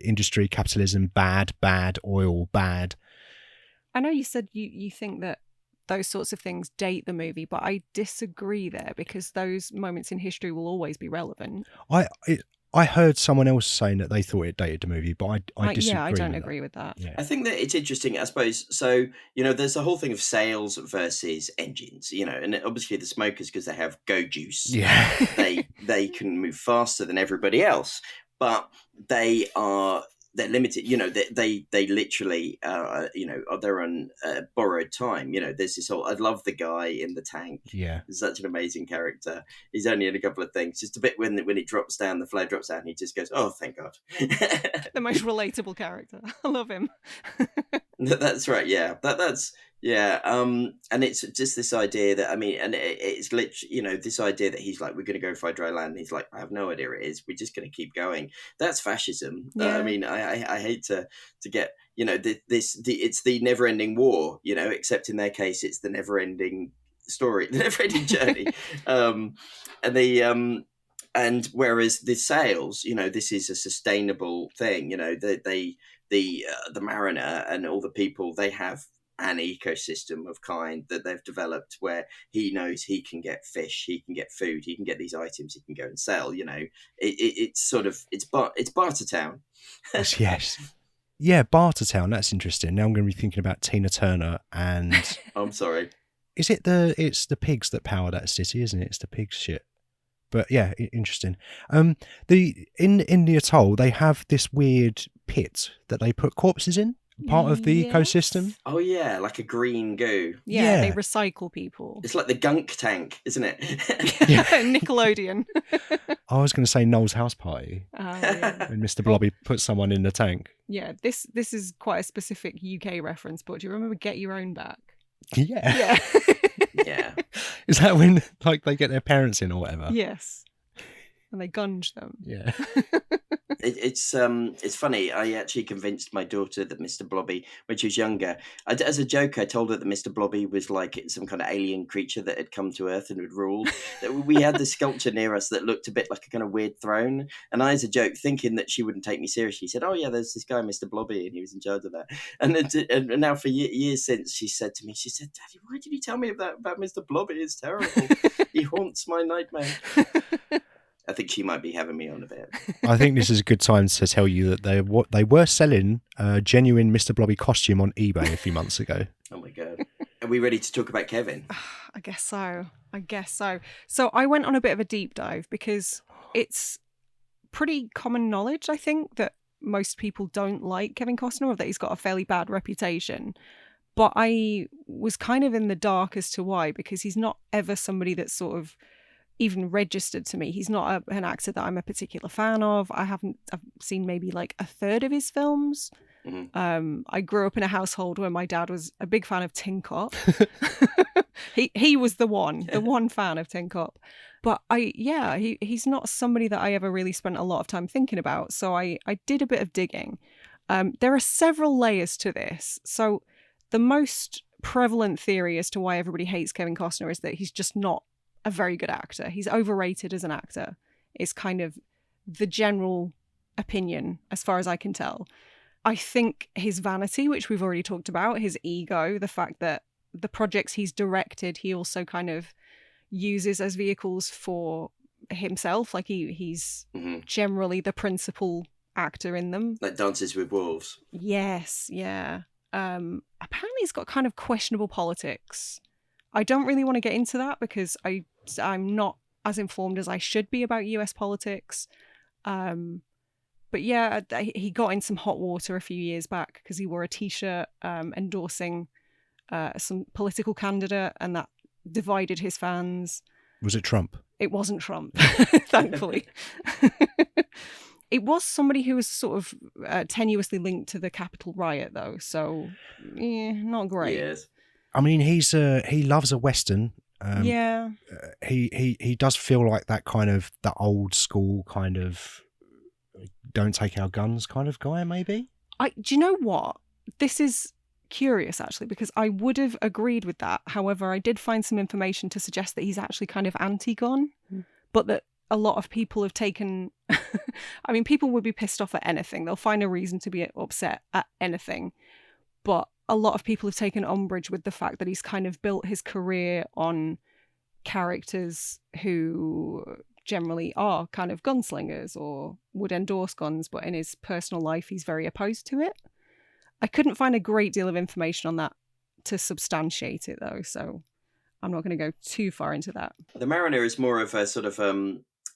industry, capitalism, bad, oil, bad. I know you said you think that those sorts of things date the movie, but I disagree there, because those moments in history will always be relevant. I heard someone else saying that they thought it dated the movie, but I disagree. Yeah, I don't agree with that. Yeah. I think that it's interesting, I suppose. So, there's the whole thing of sails versus engines, and obviously the smokers, because they have go juice, they can move faster than everybody else, but they're limited, they literally, they're on borrowed time. There's this whole, I love the guy in the tank. Yeah. He's such an amazing character. He's only in a couple of things. Just a bit when it drops down, the flare drops down, he just goes, oh, thank God. The most relatable character. I love him. That's right. Yeah. Yeah. And it's just this idea that, it's literally, this idea that he's like, we're going to go find dry land. And he's like, I have no idea it is. We're just going to keep going. That's fascism. Yeah. I hate to get, it's the never ending war, except in their case, it's the never ending story, the never ending journey. And whereas the sails, this is a sustainable thing, the mariner and all the people, they have an ecosystem of kind that they've developed where he knows he can get fish, he can get food, he can get these items, he can go and sell. It's Bartertown. Yes. Yeah, Bartertown. That's interesting. Now I'm going to be thinking about Tina Turner and. I'm sorry. Is it it's the pigs that power that city, isn't it? It's the pigs shit. But yeah, interesting. In the atoll, they have this weird pit that they put corpses in. Part of the ecosystem. Oh yeah, like a green goo. Yeah, they recycle people. It's like the gunk tank, isn't it? Nickelodeon. I was going to say Noel's House Party. Yeah. When Mr. Blobby put someone in the tank. Yeah, this is quite a specific UK reference, but do you remember Get Your Own Back? Yeah. Yeah. Is that when they get their parents in or whatever? Yes. And they gunge them. Yeah. It's funny. I actually convinced my daughter that Mr. Blobby, when she was younger, as a joke, I told her that Mr. Blobby was like some kind of alien creature that had come to Earth and had ruled. We had this sculpture near us that looked a bit like a kind of weird throne. And I, as a joke, thinking that she wouldn't take me seriously, said, "Oh yeah, there's this guy, Mr. Blobby, and he was in charge of that." And now for years since, she said to me, "Daddy, why did you tell me about Mr. Blobby? It's terrible. He haunts my nightmare." I think she might be having me on a bit. I think this is a good time to tell you that they were selling a genuine Mr. Blobby costume on eBay a few months ago. Oh my God. Are we ready to talk about Kevin? I guess so. So I went on a bit of a deep dive because it's pretty common knowledge, I think, that most people don't like Kevin Costner, or that he's got a fairly bad reputation. But I was kind of in the dark as to why, because he's not ever somebody that's sort of even registered to me. He's not an actor that I'm a particular fan of. I've seen maybe like a third of his films. Mm-hmm. I grew up in a household where my dad was a big fan of Tin Cup. he was the one fan of Tin Cup. But he's not somebody that I ever really spent a lot of time thinking about. So I did a bit of digging. There are several layers to this. So the most prevalent theory as to why everybody hates Kevin Costner is that he's just not a very good actor. He's overrated as an actor. It's kind of the general opinion, as far as I can tell. I think his vanity, which we've already talked about, his ego, the fact that the projects he's directed, he also kind of, uses as vehicles for himself. Like he's generally the principal actor in them. Like Dances with Wolves. Yes, yeah. Apparently he's got kind of questionable politics. I don't really want to get into that because I'm not as informed as I should be about US politics. But yeah, he got in some hot water a few years back because he wore a t-shirt endorsing some political candidate, and that divided his fans. Was it Trump? It wasn't Trump, thankfully. It was somebody who was sort of tenuously linked to the Capitol riot, though, so not great. Yes. I mean, he loves a Western. Yeah. He does feel like that kind of the old school kind of don't take our guns kind of guy, maybe. Do you know what? This is curious, actually, because I would have agreed with that. However, I did find some information to suggest that he's actually kind of anti-gun, but that a lot of people have taken... I mean, people would be pissed off at anything. They'll find a reason to be upset at anything. But a lot of people have taken umbrage with the fact that he's kind of built his career on characters who generally are kind of gunslingers or would endorse guns, but in his personal life, he's very opposed to it. I couldn't find a great deal of information on that to substantiate it, though, so I'm not going to go too far into that. The Mariner is more of a sort of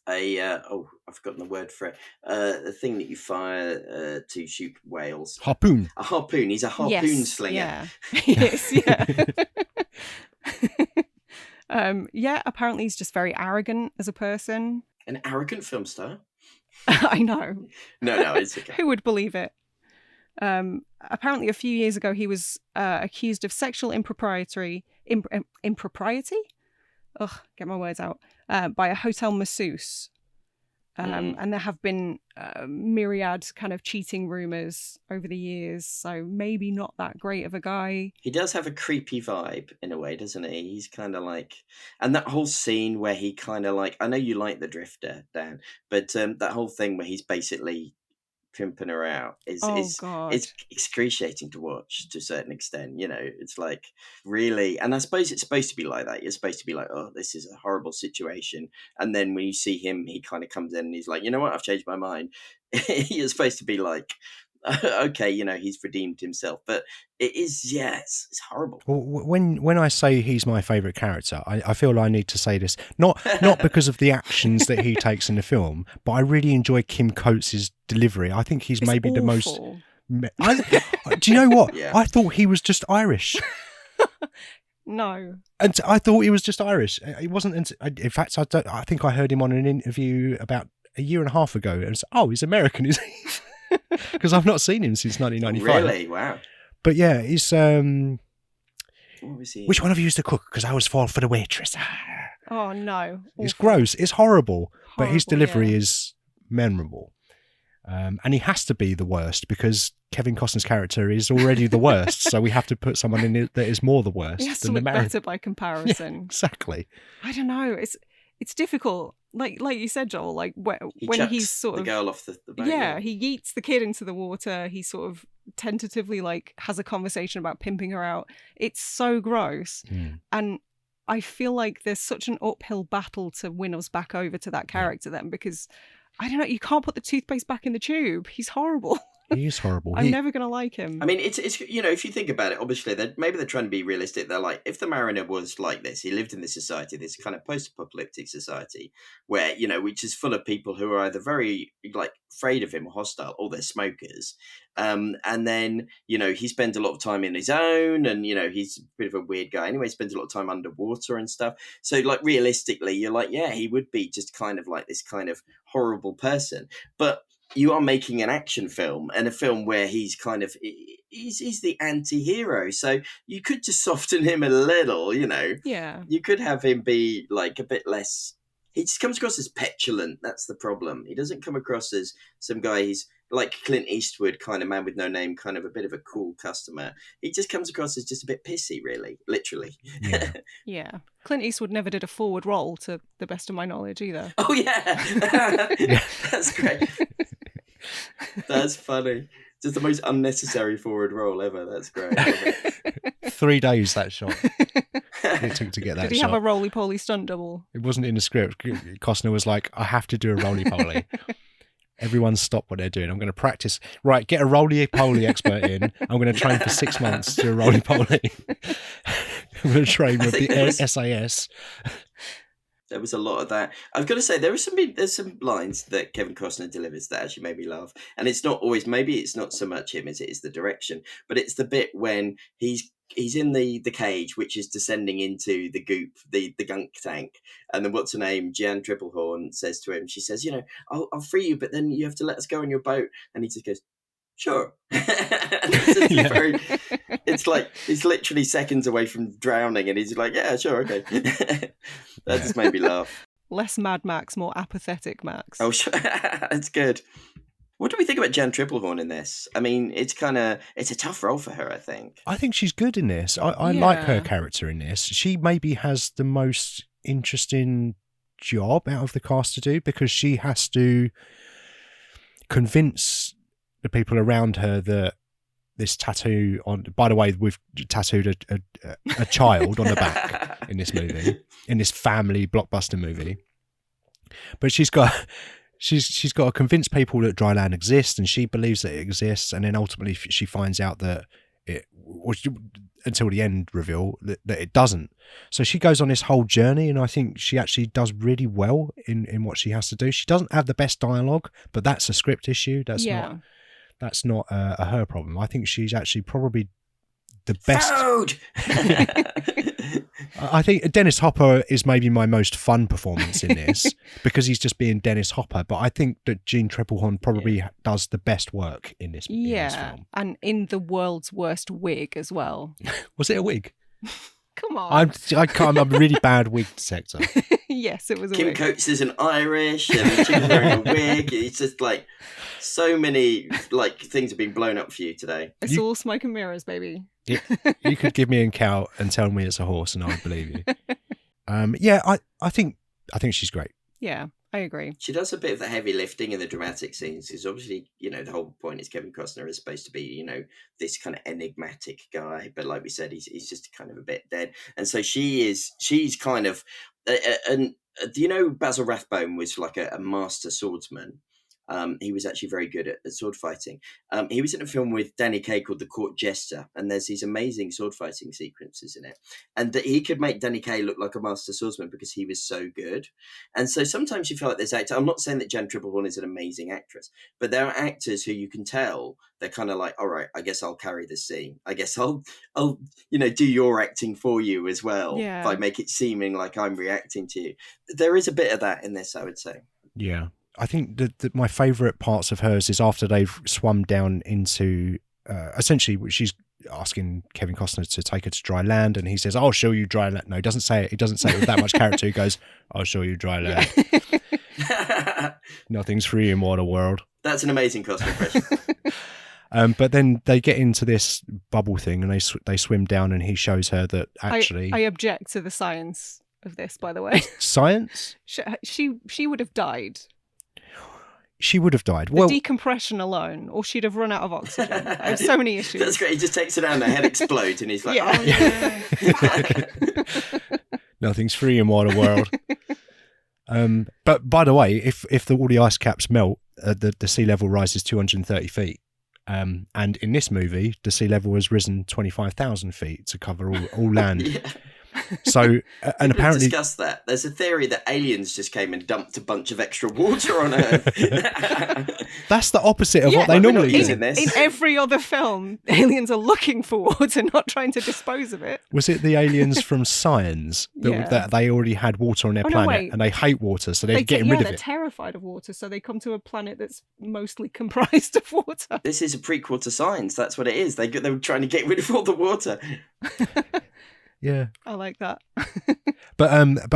I've forgotten the word for it. The thing that you fire to shoot whales. Harpoon. A harpoon. He's a harpoon slinger. Yeah, he is. Yeah. Yeah. Apparently, he's just very arrogant as a person. An arrogant film star. I know. No, it's okay. Who would believe it? Apparently, a few years ago, he was accused of sexual impropriety. Ugh, get my words out. By a hotel masseuse. And there have been myriad kind of cheating rumours over the years, so maybe not that great of a guy. He does have a creepy vibe in a way, doesn't he? He's kind of like... And that whole scene where he kind of like... I know you like The Drifter, Dan, but that whole thing where he's basically pimping her out is excruciating to watch to a certain extent. You know, it's like really, and I suppose it's supposed to be like that. You're supposed to be like, oh, this is a horrible situation, and then when you see him, he kind of comes in and he's like, you know what, I've changed my mind. You're supposed to be like, okay, you know, he's redeemed himself, but it is, yes, it's horrible. Well, when I say he's my favourite character, I feel I need to say this not because of the actions that he takes in the film, but I really enjoy Kim Coates' delivery. I think he's maybe awful. the most. Do you know what? Yeah. I thought he was just Irish. No, and I thought he was just Irish. It wasn't. In fact, I think I heard him on an interview about a year and a half ago. And was, oh, he's American, is he? Because I've not seen him since 1995. Really? Wow. But yeah, he's what was he? Which one of you used to cook? Because I always fall for the waitress. Oh no, it's gross. It's horrible. But his delivery yeah. is memorable. And he has to be the worst because Kevin Costner's character is already the worst. So we have to put someone in it that is more the worst. He has to than look the better by comparison. Yeah, exactly. I don't know. It's difficult. Like you said, Joel. Like when he's sort of the girl off the boat. Yeah, he yeets the kid into the water. He sort of tentatively like has a conversation about pimping her out. It's so gross, and I feel like there's such an uphill battle to win us back over to that character then, because I don't know, you can't put the toothpaste back in the tube. He's horrible. He is horrible. I'm never going to like him. I mean, it's you know, if you think about it, obviously, maybe they're trying to be realistic. They're like, if the Mariner was like this, he lived in this society, this kind of post-apocalyptic society, where, you know, which is full of people who are either very, like, afraid of him or hostile, or they're smokers. And then, you know, he spends a lot of time in his own, and, you know, he's a bit of a weird guy anyway, spends a lot of time underwater and stuff. So, like, realistically, you're like, yeah, he would be just kind of like this kind of horrible person. But you are making an action film, and a film where he's kind of he's the anti-hero, so you could just soften him a little, you know. Yeah, you could have him be like a bit less. He just comes across as petulant. That's the problem. He doesn't come across as some guy. He's like Clint Eastwood, kind of man with no name, kind of a bit of a cool customer. He just comes across as just a bit pissy, really, literally. Yeah. Yeah. Clint Eastwood never did a forward roll, to the best of my knowledge, either. Oh yeah, that's great. That's funny. Just the most unnecessary forward roll ever. That's great. 3 days that shot. it took to get that Did he shot. have a roly-poly stunt double? It wasn't in the script. Costner was like, I have to do a roly-poly. Everyone stop what they're doing. I'm going to practice. Right, get a roly-poly expert in. I'm going to train for 6 months to do a roly-poly. I'm going to train with the SAS. There was a lot of that. I've got to say, there's some lines that Kevin Costner delivers that actually made me laugh. And it's not always, maybe it's not so much him as it is the direction, but it's the bit when he's in the cage, which is descending into the goop, the gunk tank. And then what's her name? Jeanne Tripplehorn says to him, she says, I'll free you, but then you have to let us go on your boat. And he just goes, sure. It's like he's literally seconds away from drowning, and he's like, yeah, sure, okay. That just made me laugh. Less Mad Max, more apathetic Max. Oh, sure. That's good. What do we think about Jan Tripplehorn in this? I mean, it's a tough role for her, I think. I think she's good in this. I like her character in this. She maybe has the most interesting job out of the cast to do, because she has to convince the people around her that this tattoo on, by the way, we've tattooed a child on the back in this movie, in this family blockbuster movie. But she's got to convince people that dry land exists, and she believes that it exists, and then ultimately she finds out that until the end reveal that it doesn't. So she goes on this whole journey, and I think she actually does really well in what she has to do. She doesn't have the best dialogue, but that's a script issue. That's not a her problem. I think she's actually probably the best. I think Dennis Hopper is maybe my most fun performance in this because he's just being Dennis Hopper. But I think that Jeanne Tripplehorn probably does the best work in this film. And in the world's worst wig as well. Was it a wig? Come on. I'm a really bad wig detector. Yes, it was a Kim wig. Coates is an Irish, and she was wearing a wig. It's just like so many things have been blown up for you today. It's all smoke and mirrors, baby. You could give me a cow and tell me it's a horse, and I would believe you. I think she's great. Yeah, I agree. She does a bit of the heavy lifting in the dramatic scenes, because obviously, the whole point is Kevin Costner is supposed to be, this kind of enigmatic guy, but like we said, he's just kind of a bit dead, and so she's kind of, and Basil Rathbone was like a master swordsman. He was actually very good at sword fighting. He was in a film with Danny Kaye called The Court Jester, and there's these amazing sword fighting sequences in it. And that he could make Danny Kaye look like a master swordsman because he was so good. And so sometimes you feel like this actor, I'm not saying that Jan Tripplehorn is an amazing actress, but there are actors who you can tell they're kind of like, all right, I guess I'll carry this scene. I guess I'll do your acting for you as well. Yeah. By make it seeming like I'm reacting to you. There is a bit of that in this, I would say. Yeah. I think that my favourite parts of hers is after they've swum down into, essentially she's asking Kevin Costner to take her to dry land, and he says, I'll show you dry land. No, he doesn't say it. He doesn't say it with that much character. He goes, I'll show you dry land. Yeah. Nothing's free in Waterworld. That's an amazing Costner impression. But then they get into this bubble thing, and they swim down, and he shows her that actually... I object to the science of this, by the way. Science? She would have died. She would have died. The decompression alone, or she'd have run out of oxygen. I have so many issues. That's great. He just takes her down, the head explodes, and he's like, Nothing's free in Waterworld. But by the way, if all the ice caps melt, the sea level rises 230 feet. And in this movie, the sea level has risen 25,000 feet to cover all land. Yeah. So, and apparently discussed that. There's a theory that aliens just came and dumped a bunch of extra water on Earth. That's the opposite of what they normally do. In every other film, aliens are looking for water, not trying to dispose of it. Was it the aliens from Science that they already had water on their planet and they hate water, so they're getting rid of it? They're terrified of water, so they come to a planet that's mostly comprised of water. This is a prequel to Science. That's what it is. They were trying to get rid of all the water. Yeah, I like that. but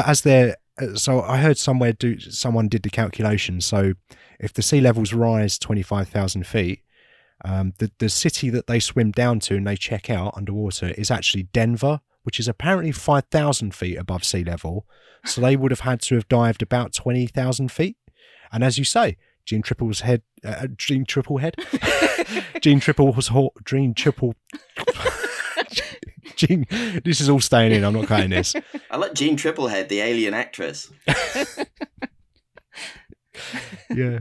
as they're so I heard someone did the calculation. So if the sea levels rise 25,000 feet, the city that they swim down to and they check out underwater is actually Denver, which is apparently 5,000 feet above sea level. So they would have had to have dived about 20,000 feet. And as you say, Jeanne Tripplehorn's Jean, this is all staying in. I'm not cutting this. I like Jean Triplehead, the alien actress. Yeah.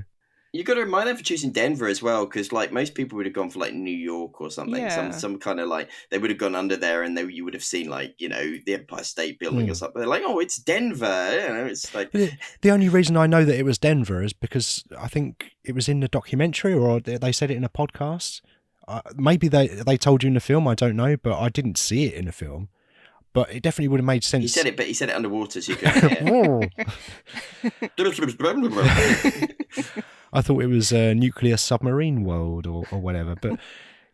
You got to remind them for choosing Denver as well, because like most people would have gone for like New York or something. Yeah. Some kind of like they would have gone under there, and you would have seen like the Empire State Building or something. They're like, oh, it's Denver. It's like the only reason I know that it was Denver is because I think it was in the documentary, or they said it in a podcast. Maybe they told you in the film. I don't know, but I didn't see it in the film. But it definitely would have made sense. He said it, but he said it underwater, so you could. I thought it was a nuclear submarine world or whatever. But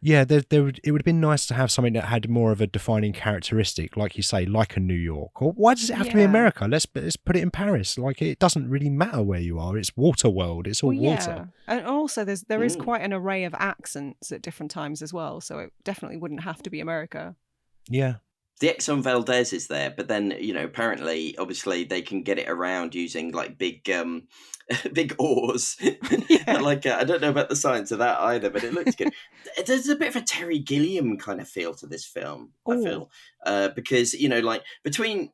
yeah, it would have been nice to have something that had more of a defining characteristic, like you say, like a New York. Or why does it have to be America? Let's put it in Paris. Like, it doesn't really matter where you are. It's Waterworld. It's all water. And also there is quite an array of accents at different times as well. So it definitely wouldn't have to be America. Yeah. The Exxon Valdez is there, but then apparently, obviously, they can get it around using like big oars. Like I don't know about the science of that either, but it looks good. There's a bit of a Terry Gilliam kind of feel to this film. I feel because like between.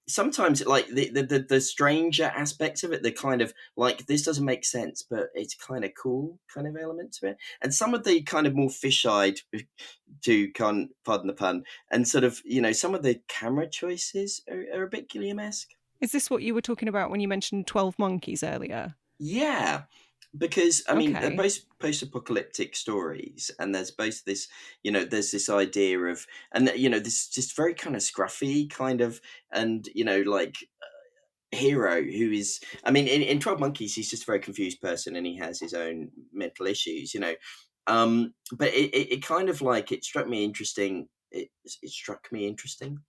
Sometimes like the stranger aspects of it, the kind of like this doesn't make sense, but it's kind of cool kind of element to it, and some of the kind of more fish-eyed, pardon the pun, and sort of some of the camera choices are a bit Gilliam-esque. Is this what you were talking about when you mentioned 12 Monkeys earlier? Yeah. Because I mean, they're both post-apocalyptic stories, and there's both this, there's this idea of, and this just very kind of scruffy kind of, and like hero who is, I mean, in 12 Monkeys, he's just a very confused person, and he has his own mental issues, but it kind of like it struck me interesting. It struck me interesting.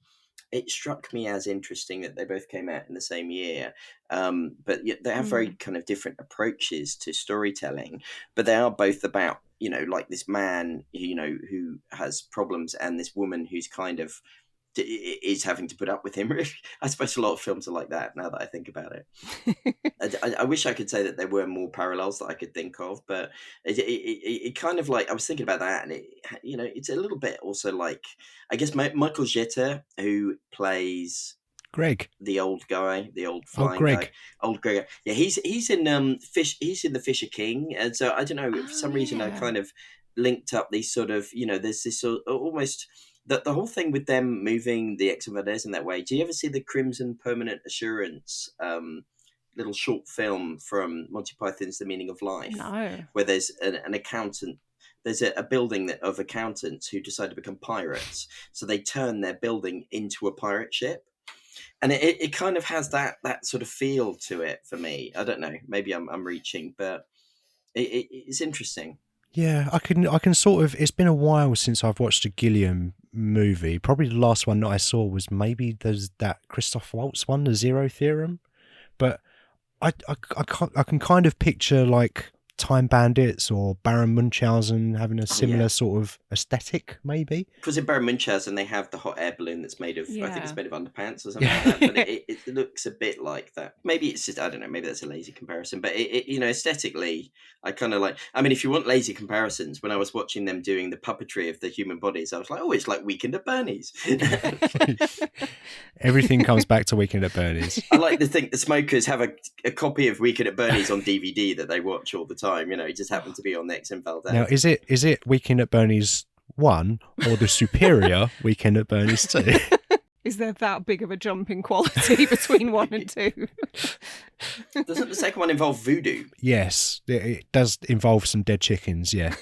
It struck me as interesting that they both came out in the same year, but yet they have very kind of different approaches to storytelling. But they are both about like this man who has problems, and this woman who's kind of is having to put up with him. I suppose a lot of films are like that now that I think about it. I wish I could say that there were more parallels that I could think of, but it kind of like, I was thinking about that, and it's a little bit also like, I guess Michael Jeter, who plays Greg, the old guy, the old flying guy, old Greg. Yeah, he's in Fish. He's in the Fisher King, and so I don't know, for some reason I kind of linked up these sort of there's this sort of, almost. The whole thing with them moving the Exxon Valdez in that way. Do you ever see the Crimson Permanent Assurance little short film from Monty Python's The Meaning of Life? No. Where there's an accountant. There's a building of accountants who decide to become pirates. So they turn their building into a pirate ship. And it kind of has that sort of feel to it for me. I don't know. Maybe I'm reaching, but it's interesting. Yeah, I can sort of. It's been a while since I've watched a Gilliam movie. Probably the last one that I saw was maybe there's that Christoph Waltz one, The Zero Theorem. But I can kind of picture like Time Bandits or Baron Munchausen having a similar sort of aesthetic, maybe. Because in Baron Munchausen they have the hot air balloon that's made of, I think it's made of underpants or something like that. But it looks a bit like that. Maybe it's just, I don't know, maybe that's a lazy comparison. But aesthetically, I kind of like, I mean, if you want lazy comparisons, when I was watching them doing the puppetry of the human bodies, I was like, oh, it's like Weekend at Bernie's. Everything comes back to Weekend at Bernie's. I like to think the smokers have a copy of Weekend at Bernie's on DVD that they watch all the time. It just happened to be on Exxon Valdez. Now, is it Weekend at Bernie's 1 or the superior Weekend at Bernie's 2? Is there that big of a jump in quality between 1 and 2? Doesn't the second one involve voodoo? Yes, it does involve some dead chickens, yeah.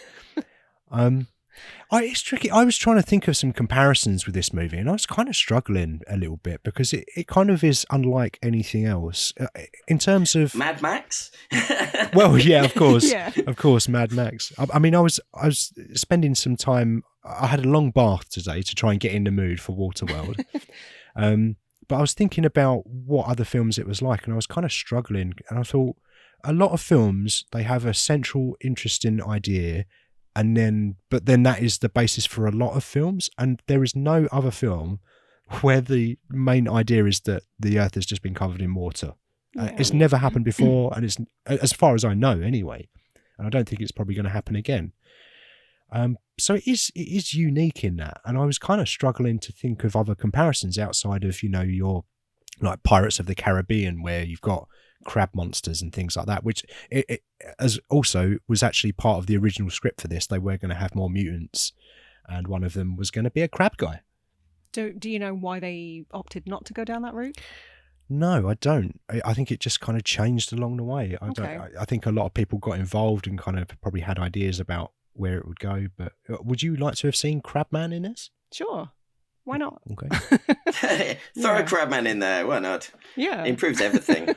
It's tricky. I was trying to think of some comparisons with this movie, and I was kind of struggling a little bit because it kind of is unlike anything else in terms of Mad Max. Well, yeah, of course, of course, Mad Max. I mean, I was spending some time. I had a long bath today to try and get in the mood for Waterworld, but I was thinking about what other films it was like, and I was kind of struggling. And I thought a lot of films, they have a central, interesting idea. But then that is the basis for a lot of films, and there is no other film where the main idea is that the earth has just been covered in water. It's never happened before, and it's, as far as I know anyway, and I don't think it's probably going to happen again. So it is unique in that, and I was kind of struggling to think of other comparisons outside of your like Pirates of the Caribbean, where you've got crab monsters and things like that, which it as also was actually part of the original script for this. They were going to have more mutants, and one of them was going to be a crab guy. Do you know why they opted not to go down that route? No, I don't. I think it just kind of changed along the way. I think a lot of people got involved and kind of probably had ideas about where it would go. But would you like to have seen Crabman in this? Sure. Why not? Okay. Throw a Crabman in there. Why not? Yeah. Improves everything.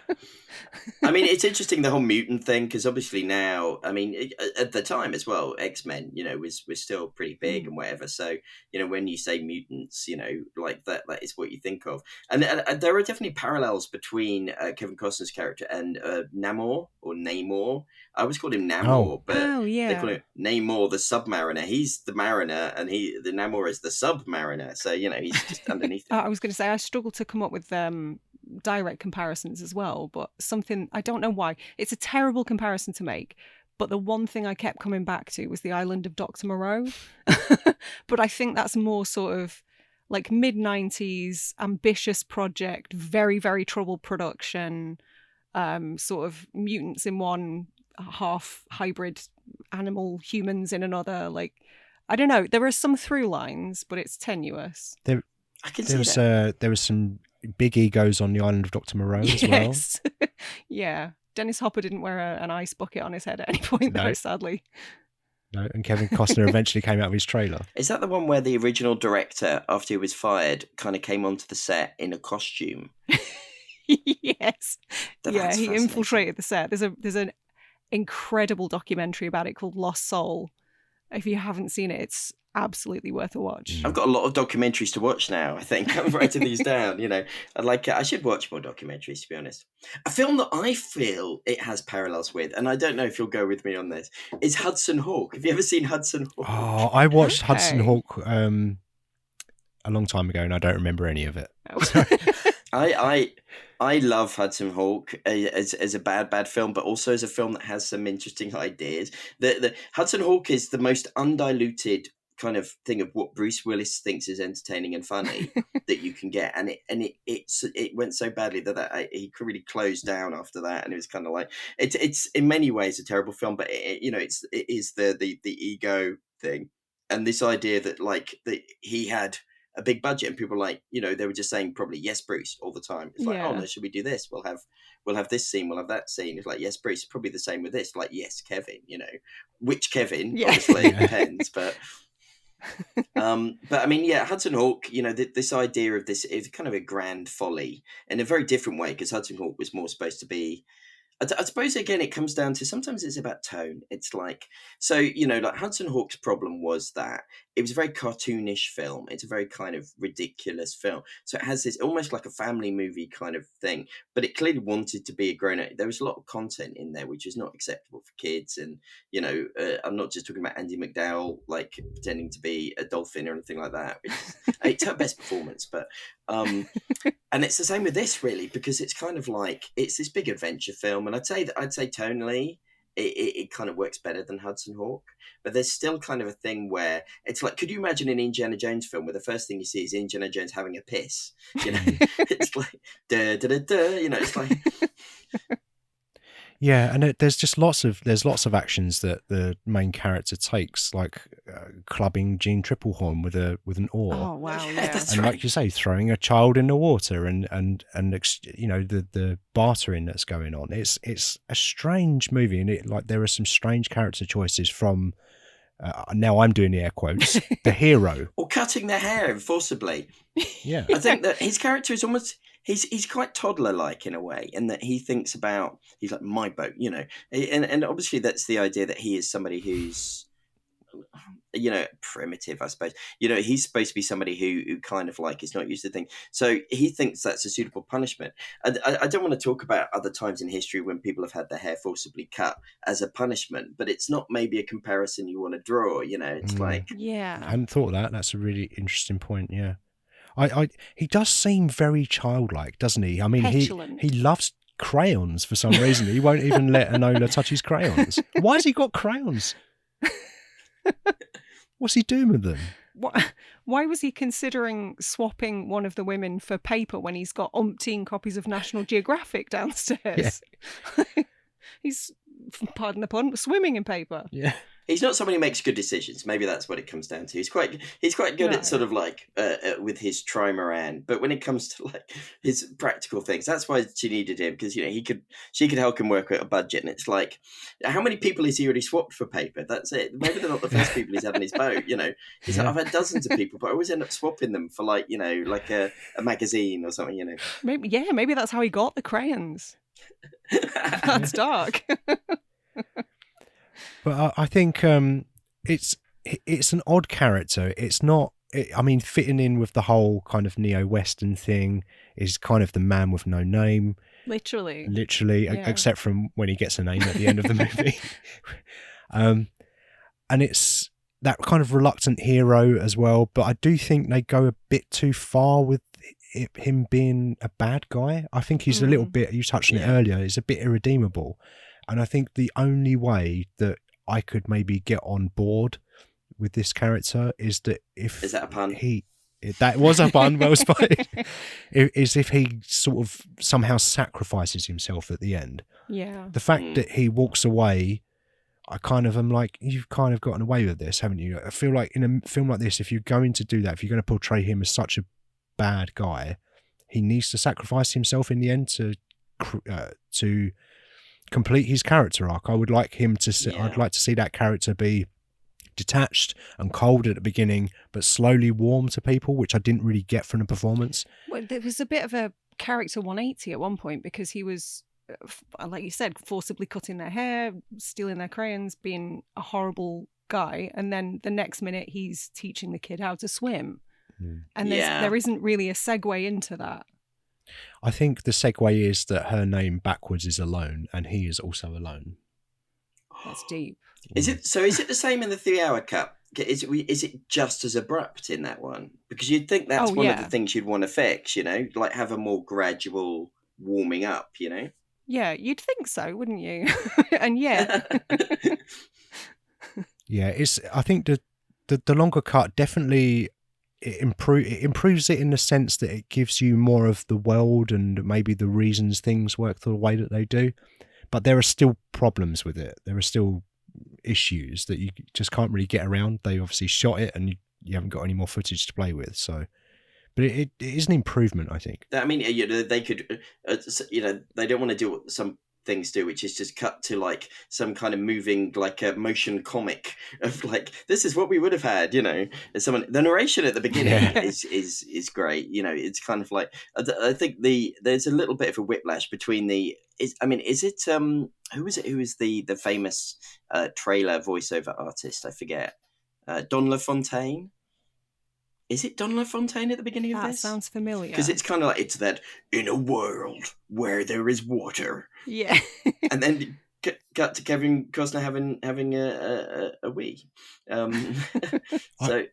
I mean, it's interesting, the whole mutant thing, because obviously now, I mean, at the time as well, X-Men, was still pretty big and whatever. So, when you say mutants, like that is what you think of. And there are definitely parallels between Kevin Costner's character and Namor or Namor. I always called him Namor, but they call him Namor the Submariner. He's the mariner, and the Namor is the Submariner. So, he's just underneath it. I was going to say, I struggle to come up with direct comparisons as well, but something, I don't know why. It's a terrible comparison to make, but the one thing I kept coming back to was the island of Dr. Moreau. But I think that's more sort of like mid-90s, ambitious project, very, very troubled production, sort of mutants in one, half hybrid animal humans in another. Like, I don't know. There are some through lines, but it's tenuous. There was some big egos on the island of Dr. Moreau as well. Yes. Yeah. Dennis Hopper didn't wear an ice bucket on his head at any point, though, sadly. No, and Kevin Costner eventually came out of his trailer. Is that the one where the original director, after he was fired, kind of came onto the set in a costume? Yes. That's he infiltrated the set. There's an incredible documentary about it called Lost Soul. If you haven't seen it, it's absolutely worth a watch. I've got a lot of documentaries to watch now, I think. I'm writing these down, I should watch more documentaries, to be honest. A film that I feel it has parallels with, and I don't know if you'll go with me on this, is Hudson Hawk. Have you ever seen Hudson Hawk? Oh, I watched Hudson Hawk a long time ago, and I don't remember any of it. I love Hudson Hawk as a bad film, but also as a film that has some interesting ideas. The Hudson Hawk is the most undiluted kind of thing of what Bruce Willis thinks is entertaining and funny that you can get, and it went so badly that he really closed down after that, and it was kind of like it's in many ways a terrible film, but it is the ego thing, and this idea that that he had a big budget, and people they were just saying probably yes Bruce all the time. It's like, oh no, should we do this? We'll have this scene, we'll have that scene. It's like, yes Bruce. It's probably the same with this, like, yes Kevin, which Kevin, obviously it depends, but I mean, Hudson Hawk, this idea of this is kind of a grand folly in a very different way, because Hudson Hawk was more supposed to be, I suppose, again, it comes down to, sometimes it's about tone. It's like, so, like Hudson Hawk's problem was that it was a very cartoonish film. It's a very kind of ridiculous film. So it has this almost like a family movie kind of thing, but it clearly wanted to be a grown up. There was a lot of content in there, which is not acceptable for kids. And, I'm not just talking about Andy McDowell, like pretending to be a dolphin or anything like that. It's her best performance, but, and it's the same with this really, because it's kind of like, it's this big adventure film. And I'd say tonally, it kind of works better than Hudson Hawk, but there's still kind of a thing where it's like, could you imagine an Indiana Jones film where the first thing you see is Indiana Jones having a piss? It's like, da, da, da, da, it's like... Yeah, and there's lots of actions that the main character takes, like clubbing Gene Triplehorn with an oar. Oh wow! Yeah. And like you say, throwing a child in the water, and the bartering that's going on. It's a strange movie, and there are some strange character choices from. Now I'm doing the air quotes. The hero, or cutting their hair forcibly. Yeah, I think that his character is almost. He's quite toddler-like in a way, in that he thinks about, he's like, my boat, and obviously that's the idea that he is somebody who's, primitive, I suppose. He's supposed to be somebody who kind of like is not used to things. So he thinks that's a suitable punishment. I don't want to talk about other times in history when people have had their hair forcibly cut as a punishment, but it's not maybe a comparison you want to draw, it's like... Yeah. I hadn't thought of that. That's a really interesting point, yeah. He does seem very childlike, doesn't he? I mean, he loves crayons for some reason. He won't even let Enola touch his crayons. Why has he got crayons? What's he doing with them? Why was he considering swapping one of the women for paper when he's got umpteen copies of National Geographic downstairs? Yeah. He's, pardon the pun, swimming in paper. Yeah. He's not someone who makes good decisions. Maybe that's what it comes down to. He's quite good at sort of like with his trimaran, but when it comes to like his practical things, that's why she needed him, because she could help him work out a budget. And it's like, how many people has he already swapped for paper? That's it. Maybe they're not the first people he's had in his boat. He's like, I've had dozens of people, but I always end up swapping them for like like a magazine or something. Maybe that's how he got the crayons. That's dark. But I think it's an odd character. It's not. Fitting in with the whole kind of neo-Western thing is kind of the man with no name. Literally, yeah. Except from when he gets a name at the end of the movie. And it's that kind of reluctant hero as well. But I do think they go a bit too far with him being a bad guy. I think he's a little bit. You touched on it earlier. He's a bit irredeemable, and I think the only way that I could maybe get on board with this character is that if... Is that a pun? That was a pun, well spotted. Is if he sort of somehow sacrifices himself at the end. Yeah. The fact that he walks away, I kind of am like, you've kind of gotten away with this, haven't you? I feel like in a film like this, if you're going to do that, if you're going to portray him as such a bad guy, he needs to sacrifice himself in the end to complete his character arc. I would like him to I'd like to see that character be detached and cold at the beginning, but slowly warm to people, which I didn't really get from the performance. Well, there was a bit of a character 180 at one point, because he was, like you said, forcibly cutting their hair, stealing their crayons, being a horrible guy, and then the next minute he's teaching the kid how to swim. And there isn't really a segue into that. I think the segue is that her name backwards is Alone, and he is also alone. That's deep. Is it the same in the 3-hour cut? Is it just as abrupt in that one? Because you'd think that's one of the things you'd want to fix, like have a more gradual warming up, Yeah, you'd think so, wouldn't you? And yeah. Yeah, I think the longer cut definitely it improves it in the sense that it gives you more of the world and maybe the reasons things work the way that they do. But there are still problems with it. There are still issues that you just can't really get around. They obviously shot it and you haven't got any more footage to play with. So, but it is an improvement, I think. I mean, they could, they don't want to do what some things do, which is just cut to like some kind of moving, like a motion comic of like, this is what we would have had, the narration at the beginning is great. It's kind of like, I think there's a little bit of a whiplash between who is it who is the famous trailer voiceover artist? I forget. Don LaFontaine. Is it Don LaFontaine at the beginning of this? That sounds familiar. Because it's kind of like, it's that, in a world where there is water. Yeah. And then cut to Kevin Costner having a wee. So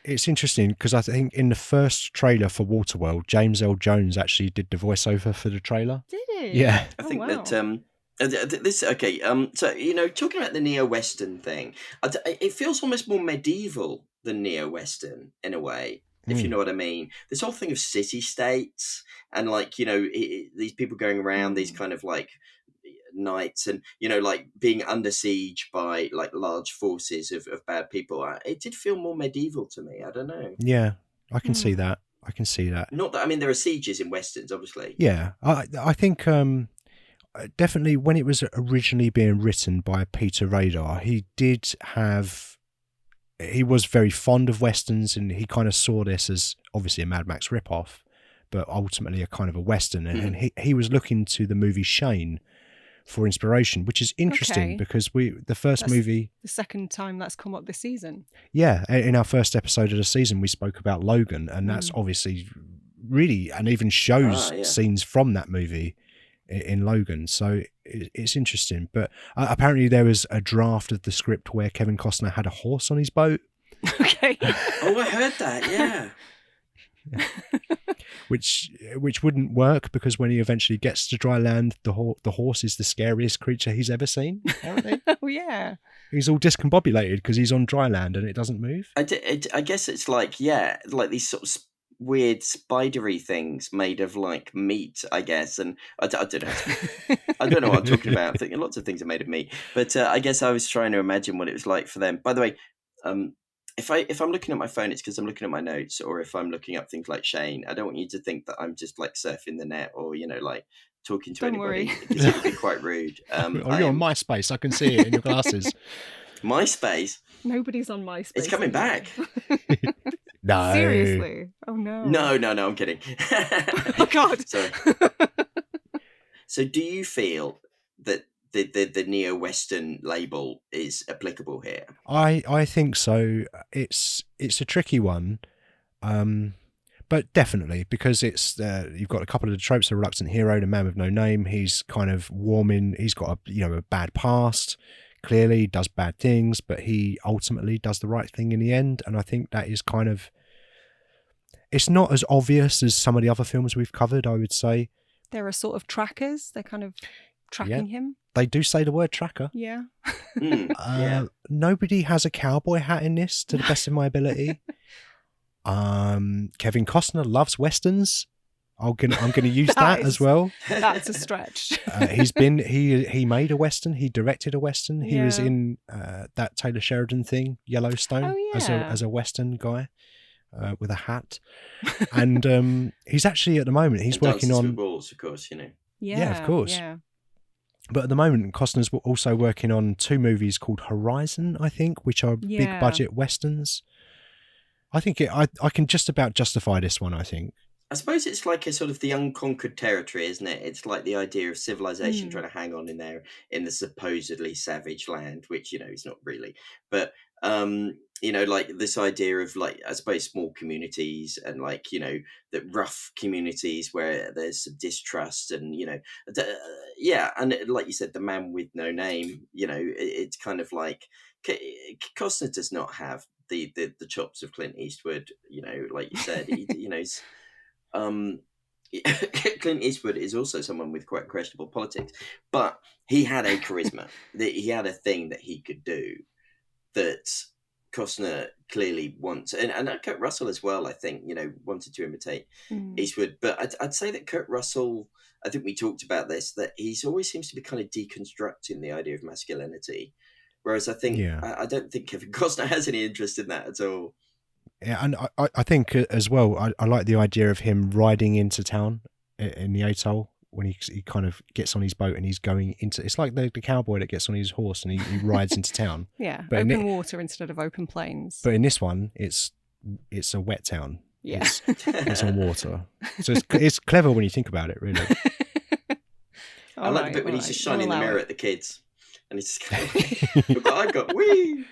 it's interesting because I think in the first trailer for Waterworld, James L. Jones actually did the voiceover for the trailer. Did he? Yeah. I think that... this okay. So talking about the neo-Western thing, it feels almost more medieval than neo-Western in a way, if you know what I mean. This whole thing of city-states and like these people going around these kind of like knights and like being under siege by like large forces of bad people. It did feel more medieval to me. I don't know. Yeah, I can see that. I can see that. Not that there are sieges in westerns, obviously. Yeah, I think. Definitely, when it was originally being written by Peter Radar, he was very fond of westerns, and he kind of saw this as obviously a Mad Max ripoff, but ultimately a kind of a western. And he was looking to the movie Shane for inspiration, which is interesting because that's movie, the second time that's come up this season. Yeah, in our first episode of the season, we spoke about Logan, and that's obviously really, and even shows scenes from that movie in Logan, so it's interesting. But apparently there was a draft of the script where Kevin Costner had a horse on his boat. Okay. Oh, I heard that. Yeah. which wouldn't work because when he eventually gets to dry land, the horse is the scariest creature he's ever seen, apparently. Oh, yeah. He's all discombobulated because he's on dry land and it doesn't move. I guess it's like these sort of weird spidery things made of like meat, I guess. And I don't know. I don't know what I'm talking about. I'm thinking lots of things are made of meat, but I guess I was trying to imagine what it was like for them. By the way, if I'm looking at my phone, it's because I'm looking at my notes, or if I'm looking up things like Shane, I don't want you to think that I'm just like surfing the net or like talking to Don't anybody, worry. because it would be quite rude. You're on MySpace. I can see it in your glasses. MySpace. Nobody's on MySpace. It's coming back. No. Seriously? Oh no. No, I'm kidding. Oh God. Sorry. So do you feel that the neo-Western label is applicable here? I think so. It's a tricky one, but definitely, because it's you've got a couple of the tropes: a reluctant hero, the man with no name. He's kind of warming. He's got a bad past. Clearly, does bad things, but he ultimately does the right thing in the end. And I think that is kind of. It's not as obvious as some of the other films we've covered, I would say. There are sort of trackers. They're kind of tracking him. They do say the word tracker. Yeah. Nobody has a cowboy hat in this, to the best of my ability. Kevin Costner loves westerns. I'm gonna use that as well. That's a stretch. He made a western. He directed a western. He was in that Taylor Sheridan thing, Yellowstone, as a western guy. With a hat, and he's actually at the moment he's working on balls, of course, Yeah, of course. Yeah. But at the moment, Costner's also working on 2 movies called Horizon, I think, which are big budget westerns. I think I can just about justify this one. I think. I suppose it's like a sort of the unconquered territory, isn't it? It's like the idea of civilization trying to hang on in there in the supposedly savage land, which is not really, but. Like this idea of like, I suppose, small communities and like, the rough communities where there's some distrust and, and like you said, the man with no name, it's kind of like Costner does not have the chops of Clint Eastwood, like you said, he's, Clint Eastwood is also someone with quite questionable politics, but he had a charisma, that he had a thing that he could do that Costner clearly wants, and Kurt Russell as well, I think, wanted to imitate Eastwood. But I'd say that Kurt Russell, I think we talked about this, that he's always seems to be kind of deconstructing the idea of masculinity. Whereas I think, I don't think Kevin Costner has any interest in that at all. Yeah, and I think as well, I like the idea of him riding into town in the atoll when he kind of gets on his boat and he's going into, it's like the cowboy that gets on his horse and he rides into town. Yeah, but open water instead of open plains. But in this one, it's a wet town. Yeah. It's on water. So it's clever when you think about it, really. I like the bit when he's just shining the mirror at the kids. And he's just going, I got wee.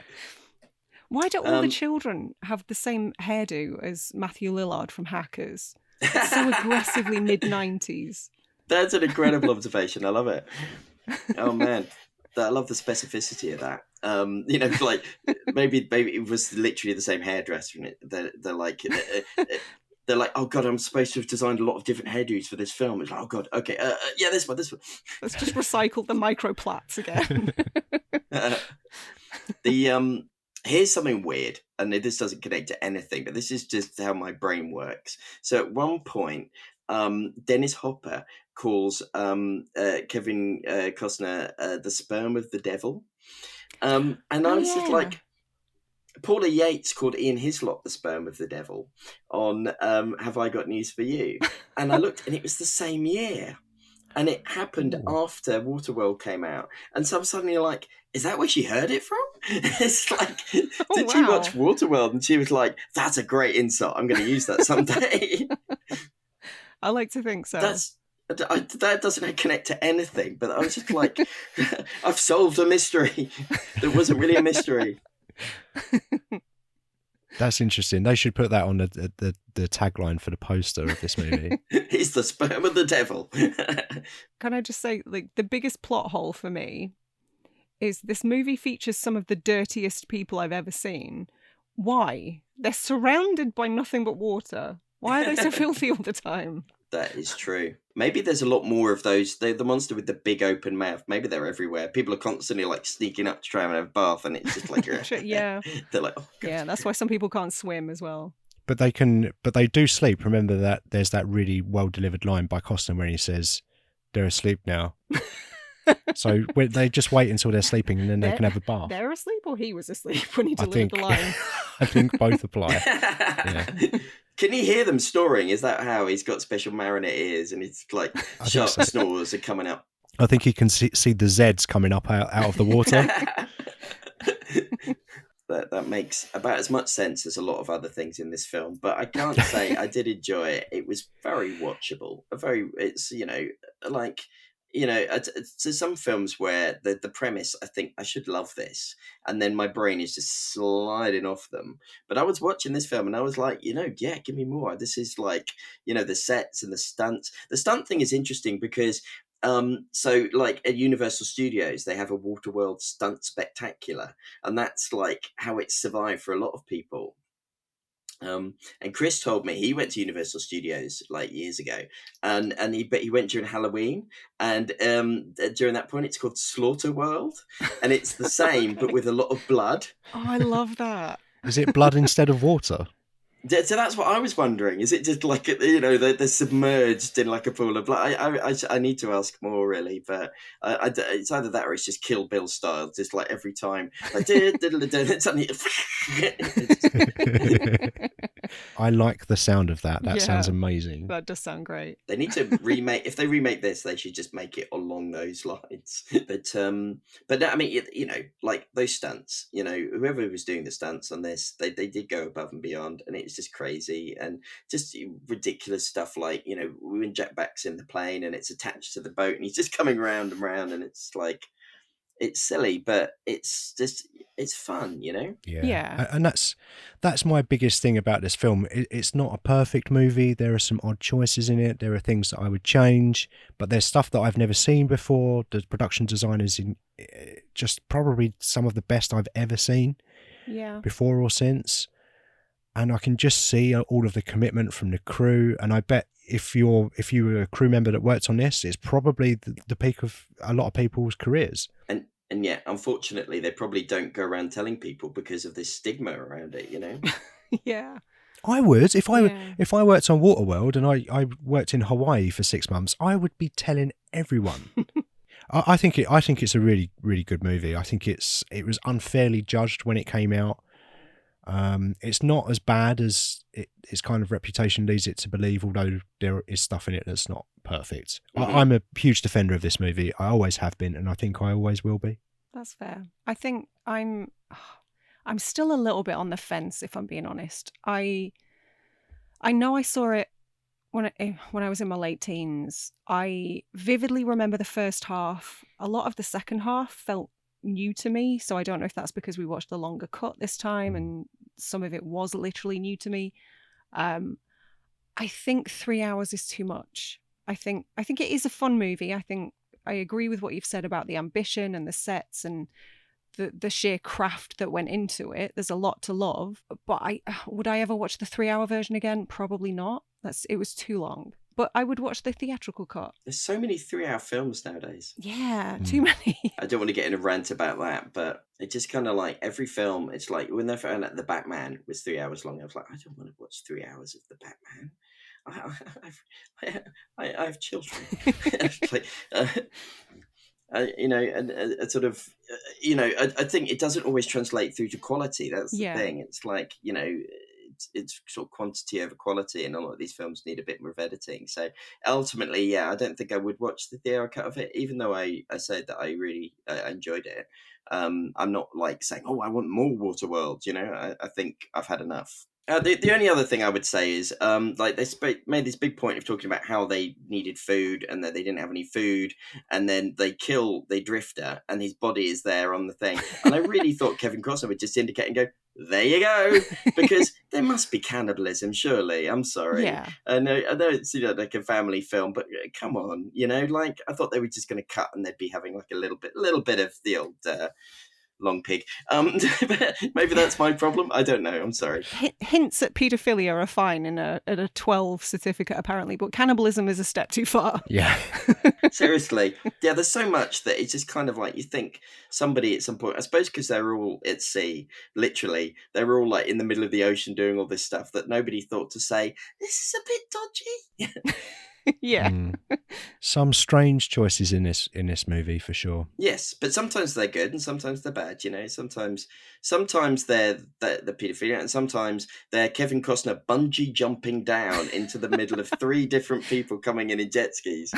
Why don't all the children have the same hairdo as Matthew Lillard from Hackers? It's so aggressively mid-90s. That's an incredible observation. I love it. Oh man, I love the specificity of that. Like maybe it was literally the same hairdresser, and they're like, oh god, I'm supposed to have designed a lot of different hairdos for this film. It's like, oh god, okay, this one. Let's just recycle the microplats again. Here's something weird, and this doesn't connect to anything, but this is just how my brain works. So at one point, Dennis Hopper calls Kevin Costner the sperm of the devil. And I was just like, Paula Yates called Ian Hislop the sperm of the devil on Have I Got News for You? And I looked, and it was the same year. And it happened after Waterworld came out. And so I'm suddenly like, is that where she heard it from? It's like, did she watch Waterworld? And she was like, that's a great insult. I'm going to use that someday. I like to think so. That doesn't connect to anything. But I was just like, I've solved a mystery. There wasn't really a mystery. That's interesting. They should put that on the tagline for the poster of this movie. He's the sperm of the devil. Can I just say, like, the biggest plot hole for me is this movie features some of the dirtiest people I've ever seen. Why? They're surrounded by nothing but water. Why are they so filthy all the time? That is true. Maybe there's a lot more of those. The monster with the big open mouth. Maybe they're everywhere. People are constantly like sneaking up to try and have a bath, and it's just like, Yeah. They're like, oh, God. Yeah, that's why some people can't swim as well. But they do sleep. Remember that there's that really well delivered line by Costner when he says, "They're asleep now." So they just wait until they're sleeping and then they can have a bath. They're asleep, or he was asleep when he delivered the line. I think both apply. Yeah. Can he hear them snoring? Is that how he's got special marionette ears and it's like sharp snores are coming up? I think he can see the Zeds coming up out of the water. That makes about as much sense as a lot of other things in this film, but I can't say I did enjoy it. It was very watchable. It's like, to some films where the premise, I think I should love this, and then my brain is just sliding off them. But I was watching this film and I was like, yeah, give me more. This is like, the sets and the stunts. The stunt thing is interesting because so like at Universal Studios they have a Waterworld stunt spectacular, and that's like how it survived for a lot of people. And Chris told me he went to Universal Studios like years ago, and he went during Halloween, and during that point it's called Slaughter World, and it's the same but with a lot of blood. Oh, I love that. Is it blood instead of water? So that's what I was wondering. Is it just like, they're submerged in like a pool of blood? I need to ask more really, but it's either that or it's just Kill Bill style, just like every time. Like, suddenly, I like the sound of that. That sounds amazing. That does sound great. They need to remake. If they remake this, they should just make it along those lines. But I mean, like those stunts. Whoever was doing the stunts on this, they did go above and beyond, and it's just crazy and just ridiculous stuff. Like when Jack Back's in the plane and it's attached to the boat, and he's just coming round and round, and it's like. It's silly, but it's fun, Yeah. And that's my biggest thing about this film. It's not a perfect movie. There are some odd choices in it. There are things that I would change, but there's stuff that I've never seen before. The production design is just probably some of the best I've ever seen. Yeah. Before or since. And I can just see all of the commitment from the crew. And I bet if you were a crew member that worked on this, it's probably the peak of a lot of people's careers. And yet, unfortunately, they probably don't go around telling people because of this stigma around it, Yeah. I would. If I worked on Waterworld and I worked in Hawaii for 6 months, I would be telling everyone. I think it's a really, really good movie. I think it was unfairly judged when it came out. It's not as bad as its kind of reputation leads it to believe, although there is stuff in it that's not perfect. Mm-hmm. I'm a huge defender of this movie. I always have been, and I think I always will be. That's fair. I think I'm still a little bit on the fence, if I'm being honest. I know I saw it when I was in my late teens. I vividly remember the first half. A lot of the second half felt new to me, so I don't know if that's because we watched the longer cut this time and some of it was literally new to me. I think 3 hours is too much. I think it is a fun movie. I think I agree with what you've said about the ambition and the sets and the sheer craft that went into it. There's a lot to love, but would I ever watch the 3 hour version again? Probably not. It was too long. But I would watch the theatrical cut. There's so many 3 hour films nowadays. Yeah, too many. I don't want to get in a rant about that, but it just kind of like every film, it's like when they found out The Batman was 3 hours long, I was like, I don't want to watch 3 hours of The Batman. I have children. Like, sort of, I think it doesn't always translate through to quality. That's the thing. It's like, it's sort of quantity over quality, and a lot of these films need a bit more of editing. So ultimately, I don't think I would watch the theater cut of it, even though I said that I really enjoyed it. I'm not like saying, oh, I want more Waterworld. I think I've had enough. The only other thing I would say is, like they made this big point of talking about how they needed food and that they didn't have any food, and then they kill the drifter and his body is there on the thing. And I really thought Kevin Costner would just indicate and go, there you go, because there must be cannibalism, surely. I'm sorry. Yeah. I know it's like a family film, but come on, like I thought they were just going to cut and they'd be having like a little bit of the old long pig. Maybe that's my problem. I don't know. I'm sorry. Hints at paedophilia are fine in a 12 certificate, apparently, but cannibalism is a step too far. Yeah. Seriously. Yeah, there's so much that it's just kind of like you think somebody at some point, I suppose because they're all at sea, literally, they were all like in the middle of the ocean doing all this stuff that nobody thought to say, this is a bit dodgy. Yeah. Some strange choices in this movie for sure. Yes, but sometimes they're good and sometimes they're bad. You know, sometimes they're the paedophilia and sometimes they're Kevin Costner bungee jumping down into the middle of 3 different people coming in jet skis.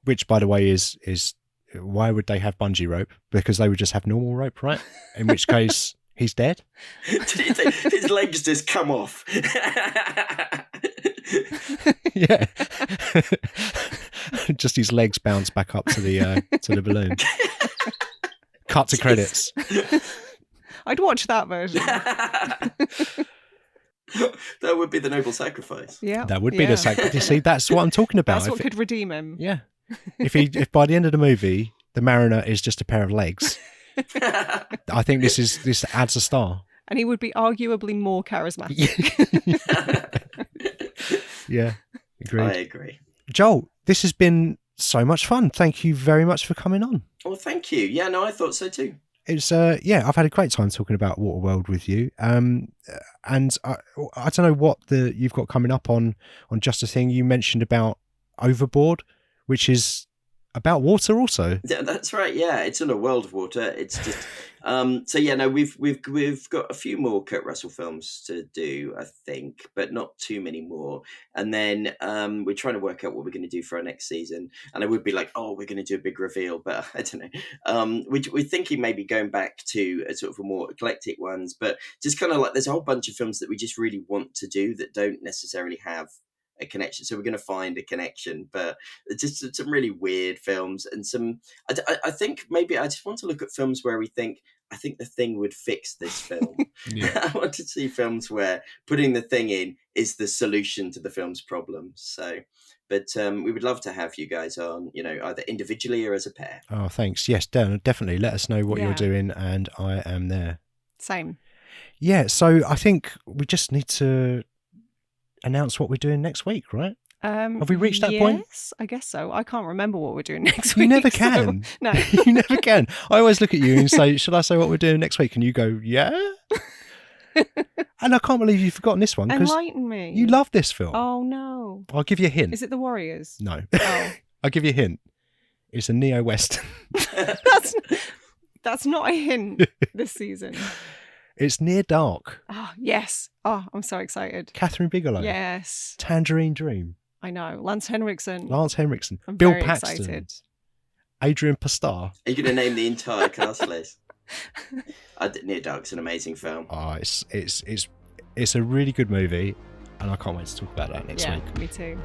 Which, by the way, is why would they have bungee rope? Because they would just have normal rope, right? In which case, he's dead. His legs just come off. Yeah. Just his legs bounce back up to the balloon. Cut to credits. I'd watch that version. That would be the noble sacrifice. Yeah. That would be the sacrifice. See, that's what I'm talking about. That's what could redeem him. Yeah. If by the end of the movie the mariner is just a pair of legs, I think this adds a star. And he would be arguably more charismatic. Yeah, agreed. I agree. Joel, this has been so much fun. Thank you very much for coming on. Well, thank you. Yeah, no, I thought so too. It's I've had a great time talking about Waterworld with you. And I don't know what you've got coming up on Just a Thing. You mentioned about Overboard, which is about water also. Yeah, that's right. Yeah, it's in a world of water. It's just so yeah. No, we've got a few more Kurt Russell films to do, I think, but not too many more. And then we're trying to work out what we're going to do for our next season. And I would be like, oh, we're going to do a big reveal, but I don't know. We're thinking maybe going back to a sort of a more eclectic ones, but just kind of like there's a whole bunch of films that we just really want to do that don't necessarily have a connection, so we're going to find a connection, but it's just some really weird films and some I think maybe I just want to look at films where we think I think the thing would fix this film. I want to see films where putting the thing in is the solution to the film's problems. So but we would love to have you guys on, you know, either individually or as a pair. Oh, thanks. Yes, definitely let us know what you're doing and I am there. Same. Yeah, so I think we just need to announce what we're doing next week, right? Have we reached that point? Yes, I guess so. I can't remember what we're doing next week. You never can. So, no. You never can. I always look at you and say, should I say what we're doing next week? And you go, yeah? And I can't believe you've forgotten this one. Enlighten me. You love this film. Oh, no. I'll give you a hint. Is it The Warriors? No. Oh. I'll give you a hint. It's a neo-western. That's not a hint this season. It's Near Dark. Oh, yes. Oh, I'm so excited. Catherine Bigelow. Yes. Tangerine Dream. I know. Lance Henriksen. I'm Bill very Paxton. Excited. Adrian Pastar. Are you going to name the entire cast list? Near Dark's an amazing film. Oh, it's a really good movie, and I can't wait to talk about that next week. Me too.